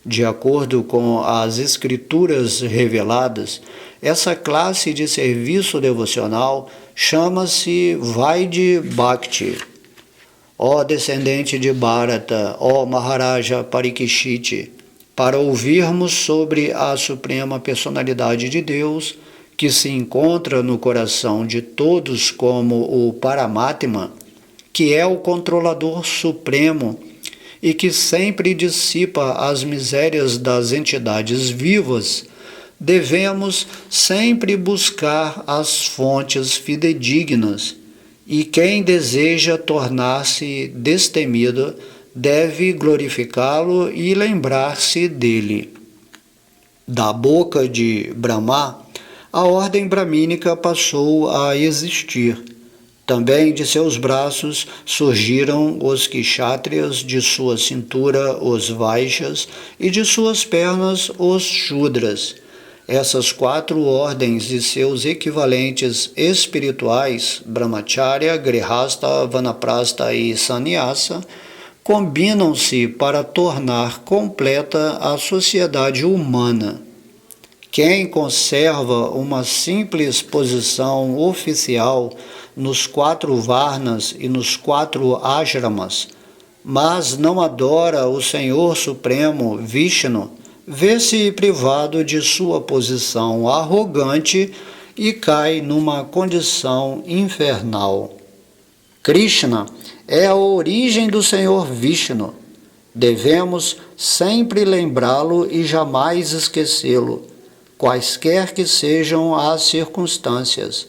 De acordo com as Escrituras reveladas, essa classe de serviço devocional chama-se Vaidhi Bhakti. Ó descendente de Bharata, ó Maharaja Parikshit, para ouvirmos sobre a Suprema Personalidade de Deus, que se encontra no coração de todos como o Paramatma, que é o controlador supremo e que sempre dissipa as misérias das entidades vivas, devemos sempre buscar as fontes fidedignas, e quem deseja tornar-se destemido deve glorificá-lo e lembrar-se dele. Da boca de Brahma, a ordem bramínica passou a existir. Também de seus braços surgiram os kshatriyas, de sua cintura os vaixas e de suas pernas os shudras. Essas quatro ordens e seus equivalentes espirituais, Brahmacharya, Grihastha, Vanaprastha e Sannyasa, combinam-se para tornar completa a sociedade humana. Quem conserva uma simples posição oficial nos 4 varnas e nos 4 ashramas, mas não adora o Senhor Supremo Vishnu, vê-se privado de sua posição arrogante e cai numa condição infernal. Krishna é a origem do Senhor Vishnu. Devemos sempre lembrá-lo e jamais esquecê-lo, quaisquer que sejam as circunstâncias.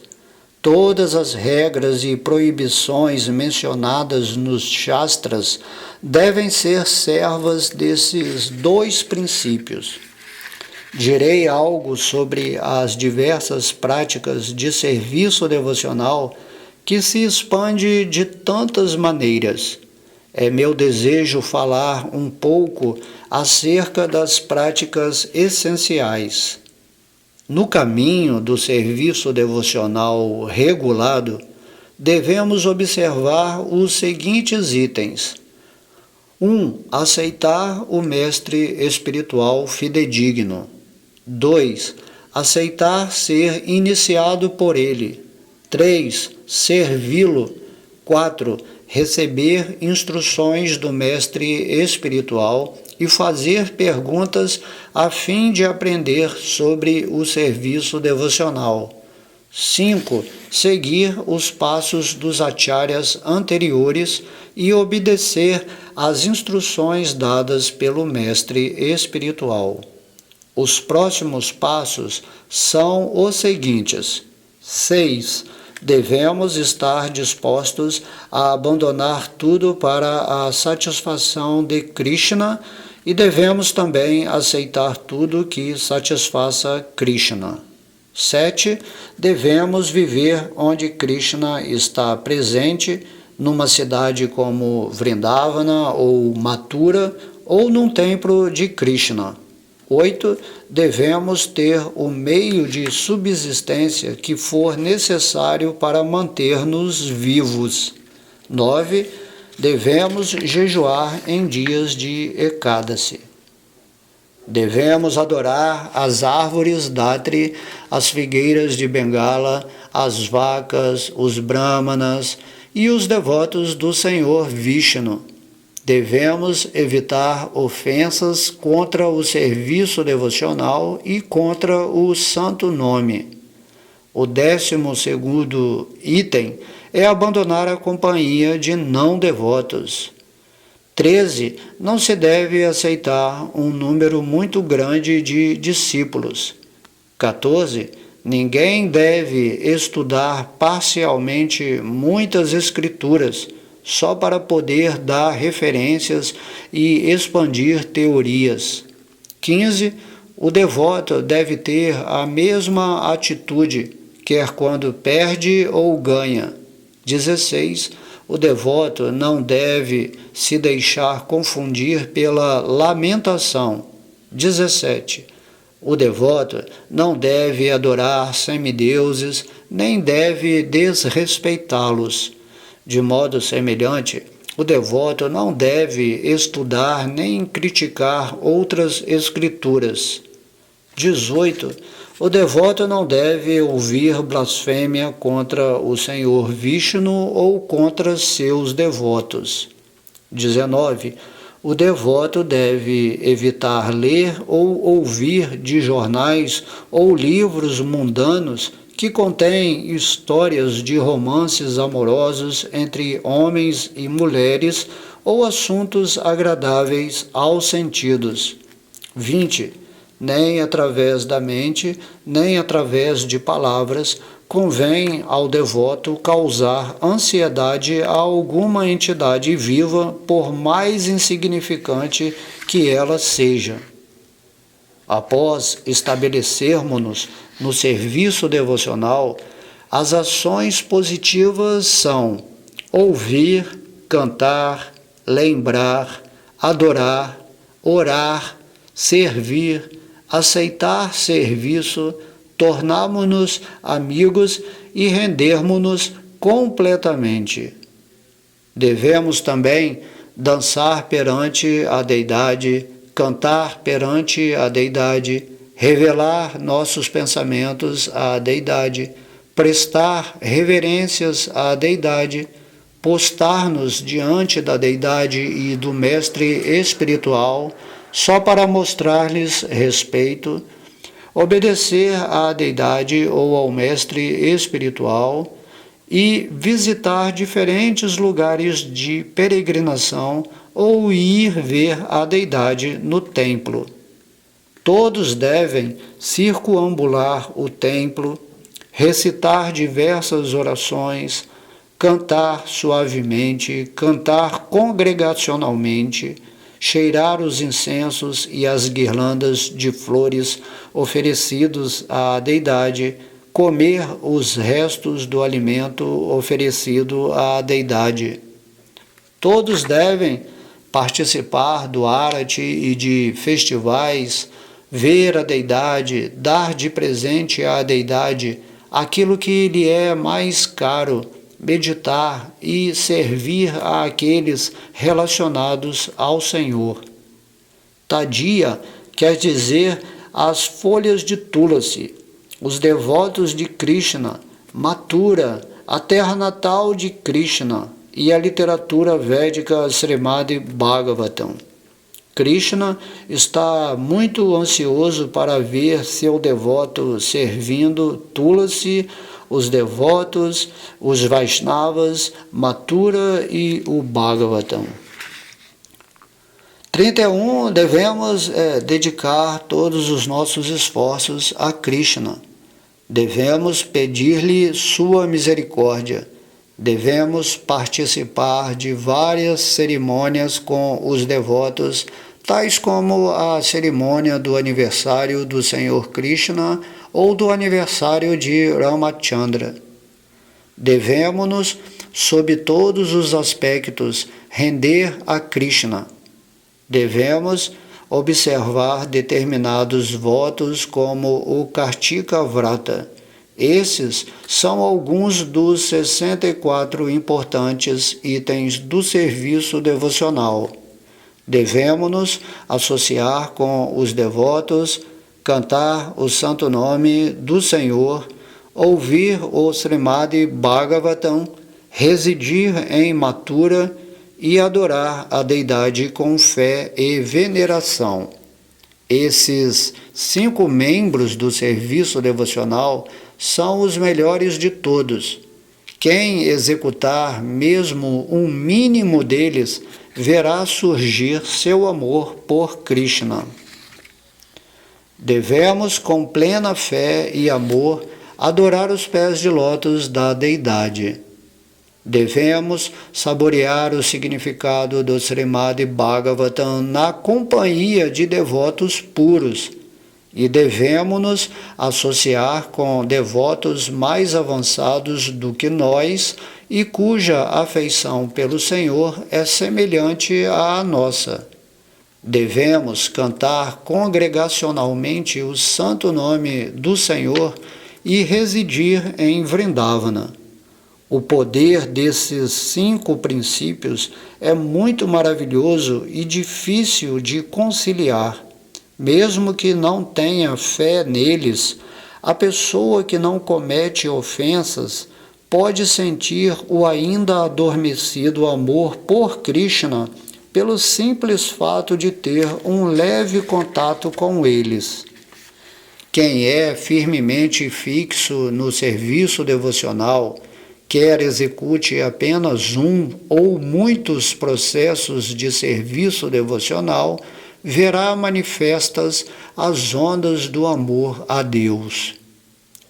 Todas as regras e proibições mencionadas nos Shastras devem ser servas desses dois princípios. Direi algo sobre as diversas práticas de serviço devocional que se expande de tantas maneiras. É meu desejo falar um pouco acerca das práticas essenciais. No caminho do serviço devocional regulado, devemos observar os seguintes itens. 1. Aceitar o mestre espiritual fidedigno. 2. Aceitar ser iniciado por ele. 3. Servi-lo. 4. Receber instruções do mestre espiritual e fazer perguntas a fim de aprender sobre o serviço devocional. 5. Seguir os passos dos acharyas anteriores e obedecer às instruções dadas pelo mestre espiritual. Os próximos passos são os seguintes. 6. Devemos estar dispostos a abandonar tudo para a satisfação de Krishna e devemos também aceitar tudo que satisfaça Krishna. 7. Devemos viver onde Krishna está presente, numa cidade como Vrindavana ou Mathura, ou num templo de Krishna. 8. Devemos ter o meio de subsistência que for necessário para manter-nos vivos. 9. devemos jejuar em dias de Ekadasi. Devemos adorar as árvores Dhatri, as figueiras de Bengala, as vacas, os brahmanas e os devotos do Senhor Vishnu. Devemos evitar ofensas contra o serviço devocional e contra o santo nome. O 12º item é abandonar a companhia de não devotos. 13. Não se deve aceitar um número muito grande de discípulos. 14. Ninguém deve estudar parcialmente muitas escrituras, só para poder dar referências e expandir teorias. 15. O devoto deve ter a mesma atitude, quer quando perde ou ganha. 16. O devoto não deve se deixar confundir pela lamentação. 17. O devoto não deve adorar semideuses, nem deve desrespeitá-los. De modo semelhante, o devoto não deve estudar nem criticar outras escrituras. 18. O devoto não deve ouvir blasfêmia contra o Senhor Vishnu ou contra seus devotos. 19. O devoto deve evitar ler ou ouvir de jornais ou livros mundanos que contêm histórias de romances amorosos entre homens e mulheres ou assuntos agradáveis aos sentidos. 20. Nem através da mente, nem através de palavras, convém ao devoto causar ansiedade a alguma entidade viva, por mais insignificante que ela seja. Após estabelecermos-nos no serviço devocional, as ações positivas são ouvir, cantar, lembrar, adorar, orar, servir, aceitar serviço, tornarmos-nos amigos e rendermos-nos completamente. Devemos também dançar perante a Deidade, cantar perante a Deidade, revelar nossos pensamentos à Deidade, prestar reverências à Deidade, postar-nos diante da Deidade e do Mestre espiritual, só para mostrar-lhes respeito, obedecer à Deidade ou ao Mestre espiritual e visitar diferentes lugares de peregrinação ou ir ver a Deidade no templo. Todos devem circunambular o templo, recitar diversas orações, cantar suavemente, cantar congregacionalmente, cheirar os incensos e as guirlandas de flores oferecidos à Deidade, comer os restos do alimento oferecido à Deidade. Todos devem participar do Arati e de festivais, ver a Deidade, dar de presente à Deidade aquilo que lhe é mais caro, meditar e servir àqueles relacionados ao Senhor. Tadia quer dizer as folhas de Tulasi, os devotos de Krishna, Mathura, a terra natal de Krishna e a literatura védica Srimad Bhagavatam. Krishna está muito ansioso para ver seu devoto servindo Tulasi, os devotos, os Vaishnavas, Mathura e o Bhagavatam. 31. Devemos dedicar todos os nossos esforços a Krishna. Devemos pedir-lhe sua misericórdia. Devemos participar de várias cerimônias com os devotos, tais como a cerimônia do aniversário do Senhor Krishna ou do aniversário de Ramachandra. Devemos-nos, sob todos os aspectos, render a Krishna. Devemos observar determinados votos como o Kartika Vrata. Esses são alguns dos 64 importantes itens do serviço devocional. Devemos-nos associar com os devotos, cantar o santo nome do Senhor, ouvir o Srimad Bhagavatam, residir em Mathura e adorar a deidade com fé e veneração. Esses 5 membros do serviço devocional são os melhores de todos. Quem executar mesmo um mínimo deles, verá surgir seu amor por Krishna. Devemos, com plena fé e amor, adorar os pés de lótus da deidade. Devemos saborear o significado do Srimad Bhagavatam na companhia de devotos puros e devemos-nos associar com devotos mais avançados do que nós e cuja afeição pelo Senhor é semelhante à nossa. Devemos cantar congregacionalmente o santo nome do Senhor e residir em Vrindavana. O poder desses 5 princípios é muito maravilhoso e difícil de conciliar. Mesmo que não tenha fé neles, a pessoa que não comete ofensas pode sentir o ainda adormecido amor por Krishna pelo simples fato de ter um leve contato com eles. Quem é firmemente fixo no serviço devocional, quer execute apenas um ou muitos processos de serviço devocional, verá manifestas as ondas do amor a Deus.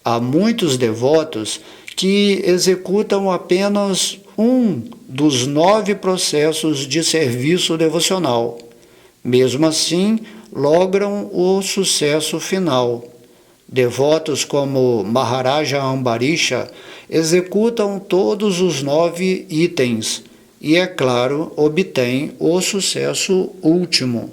Há muitos devotos que executam apenas um dos 9 processos de serviço devocional. Mesmo assim, logram o sucesso final. Devotos como Maharaja Ambarisha executam todos os 9 itens e, é claro, obtêm o sucesso último.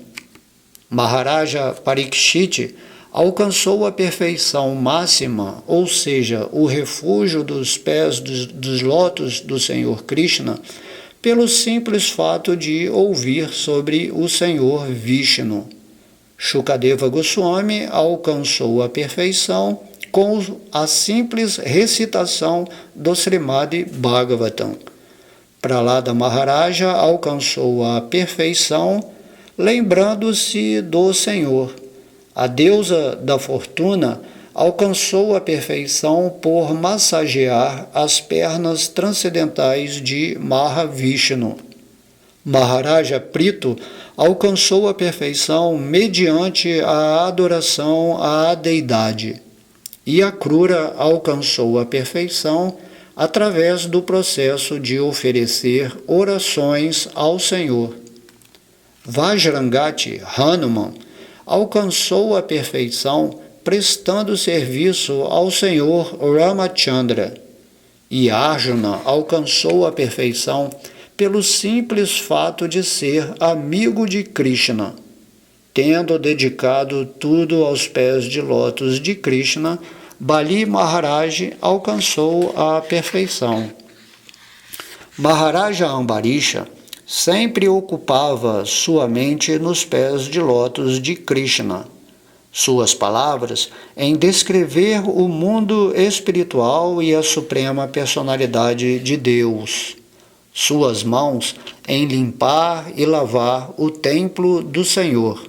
Maharaja Parikshit alcançou a perfeição máxima, ou seja, o refúgio dos pés dos lótus do Senhor Krishna, pelo simples fato de ouvir sobre o Senhor Vishnu. Shukadeva Goswami alcançou a perfeição com a simples recitação do Srimad Bhagavatam. Prahlada Maharaja alcançou a perfeição lembrando-se do Senhor. A deusa da fortuna alcançou a perfeição por massagear as pernas transcendentais de Mahavishnu. Maharaja Prito alcançou a perfeição mediante a adoração à deidade. E a Krura alcançou a perfeição através do processo de oferecer orações ao Senhor. Vajrangati Hanuman alcançou a perfeição prestando serviço ao Senhor Ramachandra. E Arjuna alcançou a perfeição pelo simples fato de ser amigo de Krishna. Tendo dedicado tudo aos pés de lótus de Krishna, Bali Maharaj alcançou a perfeição. Maharaja Ambarisha sempre ocupava sua mente nos pés de lótus de Krishna. Suas palavras em descrever o mundo espiritual e a suprema personalidade de Deus. Suas mãos em limpar e lavar o templo do Senhor.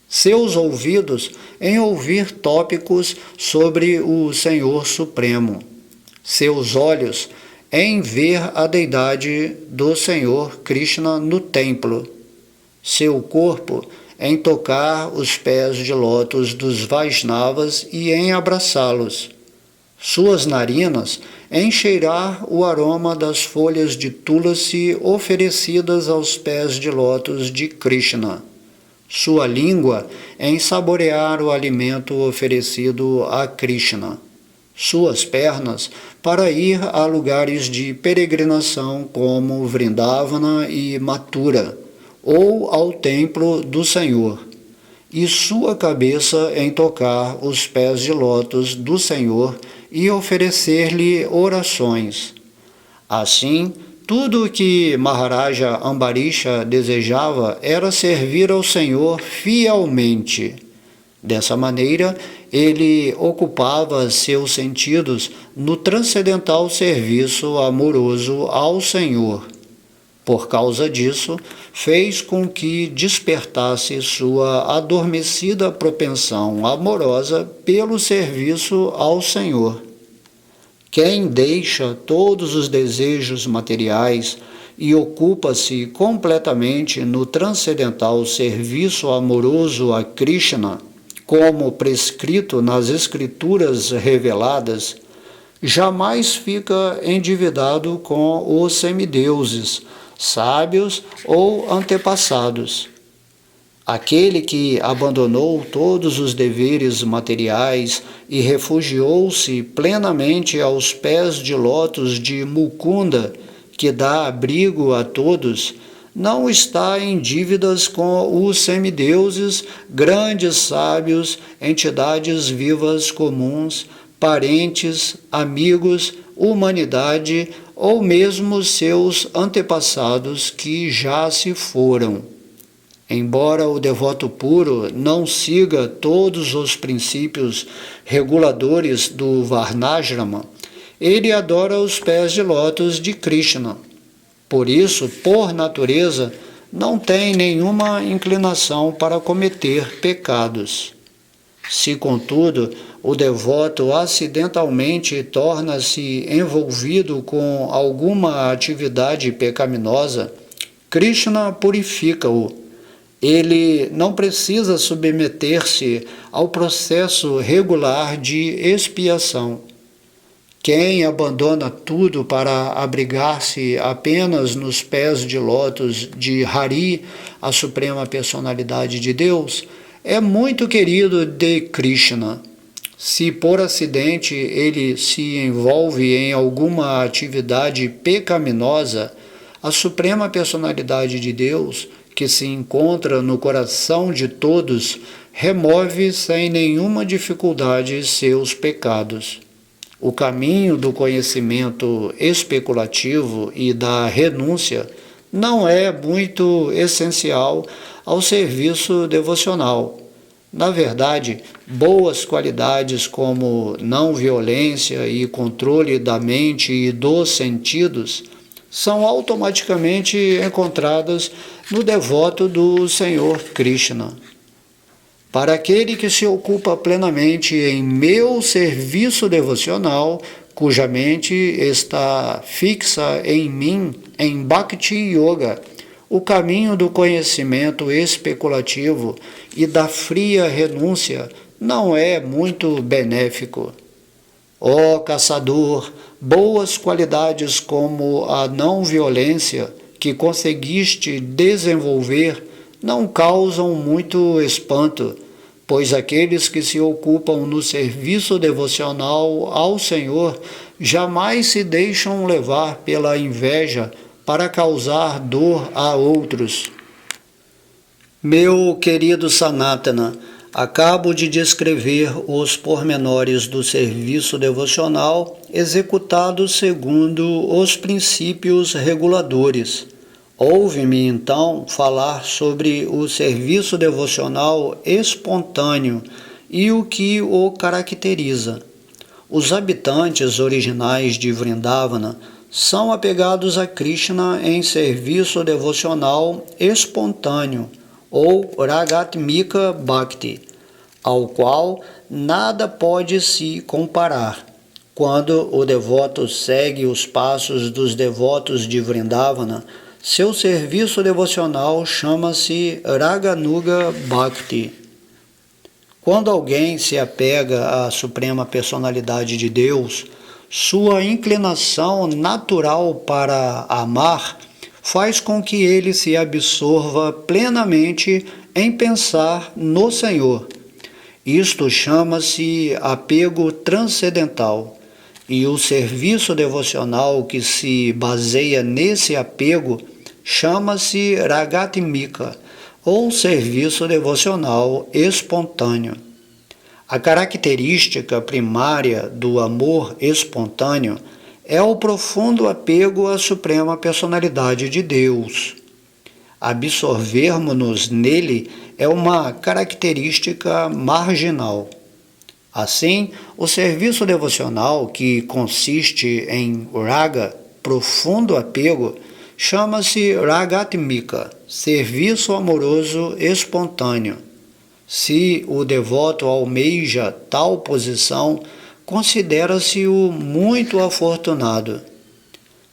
Seus ouvidos em ouvir tópicos sobre o Senhor Supremo. Seus olhos em ver a deidade do Senhor Krishna no templo. Seu corpo em tocar os pés de lótus dos Vaishnavas e em abraçá-los. Suas narinas em cheirar o aroma das folhas de Tulasi oferecidas aos pés de lótus de Krishna. Sua língua em saborear o alimento oferecido a Krishna. Suas pernas para ir a lugares de peregrinação como Vrindavana e Mathura, ou ao templo do Senhor, e sua cabeça em tocar os pés de lótus do Senhor e oferecer-lhe orações. Assim, tudo o que Maharaja Ambarisha desejava era servir ao Senhor fielmente. Dessa maneira, ele ocupava seus sentidos no transcendental serviço amoroso ao Senhor. Por causa disso, fez com que despertasse sua adormecida propensão amorosa pelo serviço ao Senhor. Quem deixa todos os desejos materiais e ocupa-se completamente no transcendental serviço amoroso a Krishna, como prescrito nas Escrituras reveladas, jamais fica endividado com os semideuses, sábios ou antepassados. Aquele que abandonou todos os deveres materiais e refugiou-se plenamente aos pés de lótus de Mukunda, que dá abrigo a todos, não está em dívidas com os semideuses, grandes sábios, entidades vivas comuns, parentes, amigos, humanidade ou mesmo seus antepassados que já se foram. Embora o devoto puro não siga todos os princípios reguladores do Varnashrama, ele adora os pés de lótus de Krishna. Por isso, por natureza, não tem nenhuma inclinação para cometer pecados. Se, contudo, o devoto acidentalmente torna-se envolvido com alguma atividade pecaminosa, Krishna purifica-o. Ele não precisa submeter-se ao processo regular de expiação. Quem abandona tudo para abrigar-se apenas nos pés de lótus de Hari, a Suprema Personalidade de Deus, é muito querido de Krishna. Se por acidente ele se envolve em alguma atividade pecaminosa, a Suprema Personalidade de Deus, que se encontra no coração de todos, remove sem nenhuma dificuldade seus pecados. O caminho do conhecimento especulativo e da renúncia não é muito essencial ao serviço devocional. Na verdade, boas qualidades como não violência e controle da mente e dos sentidos são automaticamente encontradas no devoto do Senhor Krishna. Para aquele que se ocupa plenamente em meu serviço devocional, cuja mente está fixa em mim, em Bhakti Yoga, o caminho do conhecimento especulativo e da fria renúncia não é muito benéfico. Ó caçador, boas qualidades como a não violência que conseguiste desenvolver não causam muito espanto, pois aqueles que se ocupam no serviço devocional ao Senhor jamais se deixam levar pela inveja para causar dor a outros. Meu querido Sanatana, acabo de descrever os pormenores do serviço devocional executado segundo os princípios reguladores. Ouve-me, então, falar sobre o serviço devocional espontâneo e o que o caracteriza. Os habitantes originais de Vrindavana são apegados a Krishna em serviço devocional espontâneo, ou Ragatmika Bhakti, ao qual nada pode se comparar. Quando o devoto segue os passos dos devotos de Vrindavana, seu serviço devocional chama-se Raganuga Bhakti. Quando alguém se apega à Suprema Personalidade de Deus, sua inclinação natural para amar faz com que ele se absorva plenamente em pensar no Senhor. Isto chama-se apego transcendental. E o serviço devocional que se baseia nesse apego chama-se Ragatmika, ou serviço devocional espontâneo. A característica primária do amor espontâneo é o profundo apego à suprema personalidade de Deus. Absorvermos-nos nele é uma característica marginal. Assim, o serviço devocional, que consiste em raga, profundo apego, chama-se ragatmika, serviço amoroso espontâneo. Se o devoto almeja tal posição, considera-se-o muito afortunado.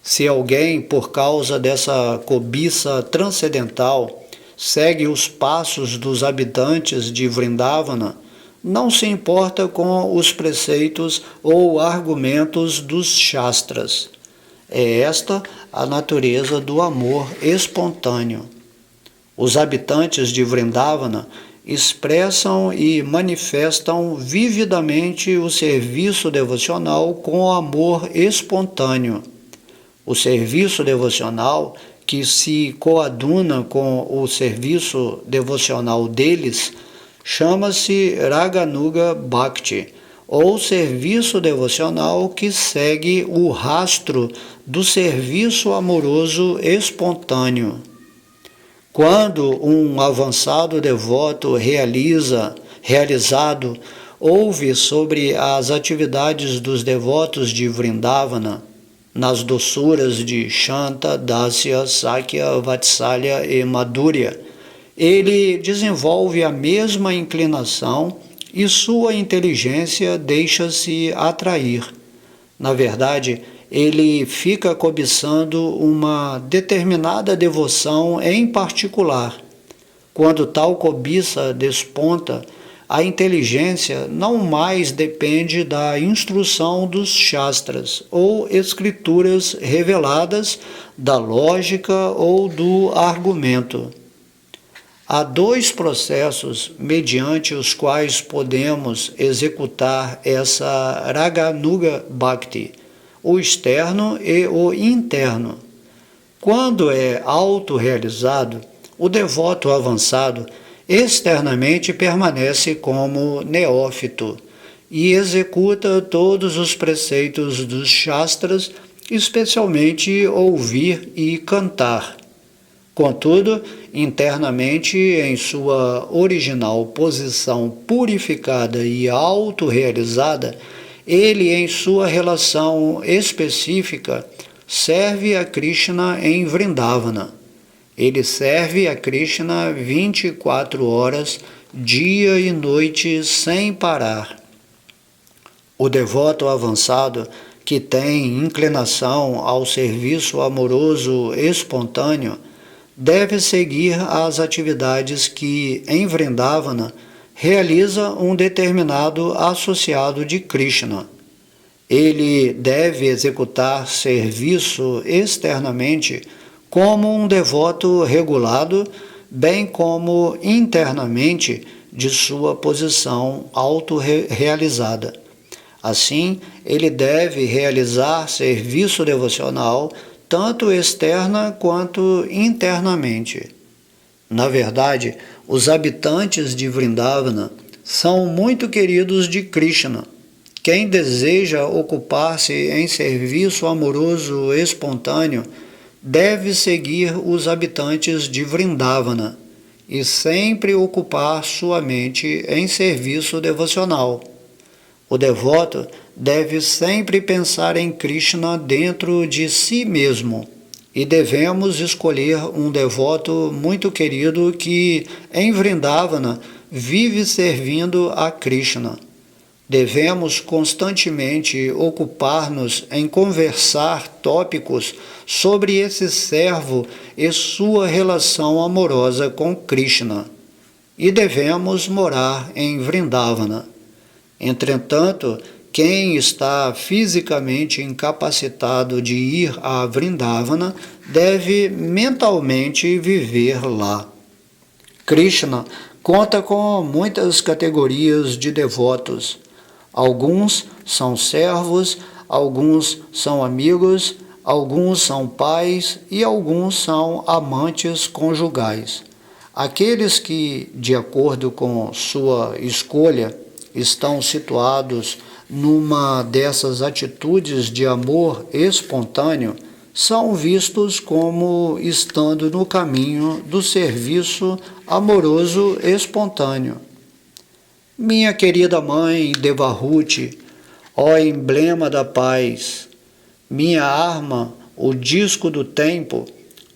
Se alguém, por causa dessa cobiça transcendental, segue os passos dos habitantes de Vrindavana, não se importa com os preceitos ou argumentos dos Shastras. É esta a natureza do amor espontâneo. Os habitantes de Vrindavana expressam e manifestam vividamente o serviço devocional com amor espontâneo. O serviço devocional, que se coaduna com o serviço devocional deles, chama-se Raganuga Bhakti, ou serviço devocional que segue o rastro do serviço amoroso espontâneo. Quando um avançado devoto realizado ouve sobre as atividades dos devotos de Vrindavana, nas doçuras de Shanta, Dasya, Sakya, Vatsalya e Madhurya, ele desenvolve a mesma inclinação e sua inteligência deixa-se atrair. Na verdade, ele fica cobiçando uma determinada devoção em particular. Quando tal cobiça desponta, a inteligência não mais depende da instrução dos Shastras ou escrituras reveladas, da lógica ou do argumento. Há dois processos mediante os quais podemos executar essa Raganuga Bhakti, o externo e o interno. Quando é autorrealizado, o devoto avançado externamente permanece como neófito e executa todos os preceitos dos Shastras, especialmente ouvir e cantar. Contudo, internamente, em sua original posição purificada e autorrealizada, ele, em sua relação específica, serve a Krishna em Vrindavana. Ele serve a Krishna 24 horas, dia e noite, sem parar. O devoto avançado, que tem inclinação ao serviço amoroso espontâneo, deve seguir as atividades que, em Vrindavana, realiza um determinado associado de Krishna. Ele deve executar serviço externamente como um devoto regulado, bem como internamente de sua posição autorrealizada. Assim, ele deve realizar serviço devocional tanto externa quanto internamente. Na verdade, os habitantes de Vrindavana são muito queridos de Krishna. Quem deseja ocupar-se em serviço amoroso espontâneo deve seguir os habitantes de Vrindavana e sempre ocupar sua mente em serviço devocional. O devoto deve sempre pensar em Krishna dentro de si mesmo, e devemos escolher um devoto muito querido que, em Vrindavana, vive servindo a Krishna. Devemos constantemente ocupar-nos em conversar tópicos sobre esse servo e sua relação amorosa com Krishna, e devemos morar em Vrindavana. Entretanto, quem está fisicamente incapacitado de ir a Vrindavana deve mentalmente viver lá. Krishna conta com muitas categorias de devotos. Alguns são servos, alguns são amigos, alguns são pais e alguns são amantes conjugais. Aqueles que, de acordo com sua escolha, estão situados numa dessas atitudes de amor espontâneo, são vistos como estando no caminho do serviço amoroso espontâneo. Minha querida mãe Devahuti, ó emblema da paz, minha arma, o disco do tempo,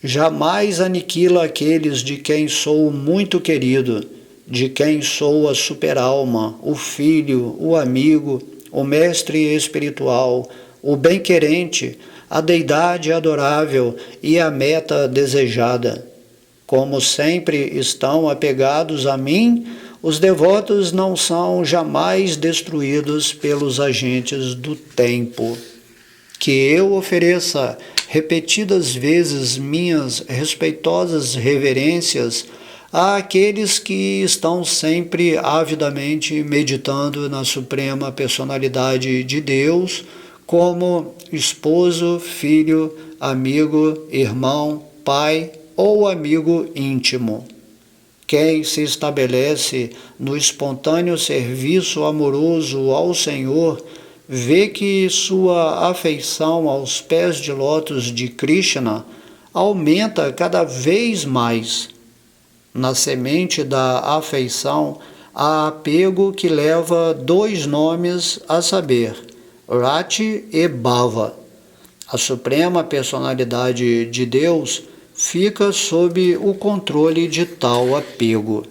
jamais aniquila aqueles de quem sou muito querido, de quem sou a superalma, o filho, o amigo, o mestre espiritual, o bem-querente, a deidade adorável e a meta desejada. Como sempre estão apegados a mim, os devotos não são jamais destruídos pelos agentes do tempo. Que eu ofereça repetidas vezes minhas respeitosas reverências àqueles que estão sempre avidamente meditando na Suprema Personalidade de Deus, como esposo, filho, amigo, irmão, pai ou amigo íntimo. Quem se estabelece no espontâneo serviço amoroso ao Senhor vê que sua afeição aos pés de lótus de Krishna aumenta cada vez mais. Na semente da afeição há apego que leva dois nomes a saber, Rati e Bhava. A Suprema Personalidade de Deus fica sob o controle de tal apego.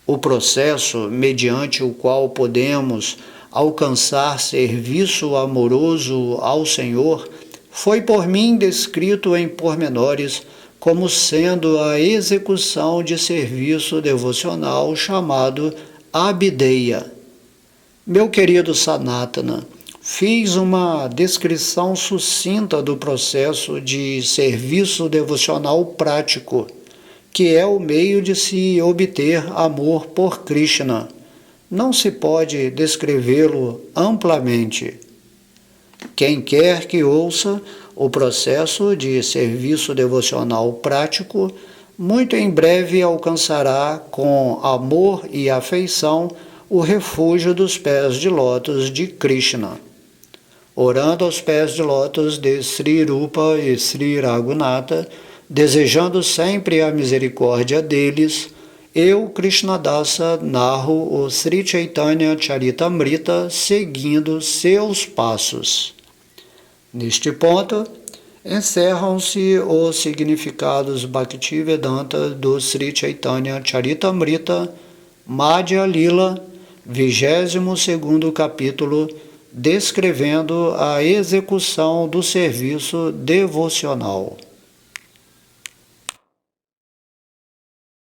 O processo mediante o qual podemos alcançar serviço amoroso ao Senhor foi por mim descrito em pormenores como sendo a execução de serviço devocional chamado Abhideya. Meu querido Sanatana, fiz uma descrição sucinta do processo de serviço devocional prático, que é o meio de se obter amor por Krishna. Não se pode descrevê-lo amplamente. Quem quer que ouça o processo de serviço devocional prático, muito em breve alcançará com amor e afeição o refúgio dos pés de lótus de Krishna. Orando aos pés de lótus de Sri Rupa e Sri Raghunatha, desejando sempre a misericórdia deles, eu, Krishnadasa, narro o Sri Chaitanya Charitamrita seguindo seus passos. Neste ponto, encerram-se os significados Bhaktivedanta do Sri Chaitanya Charitamrita, Madhya Lila, 22º capítulo, descrevendo a execução do serviço devocional.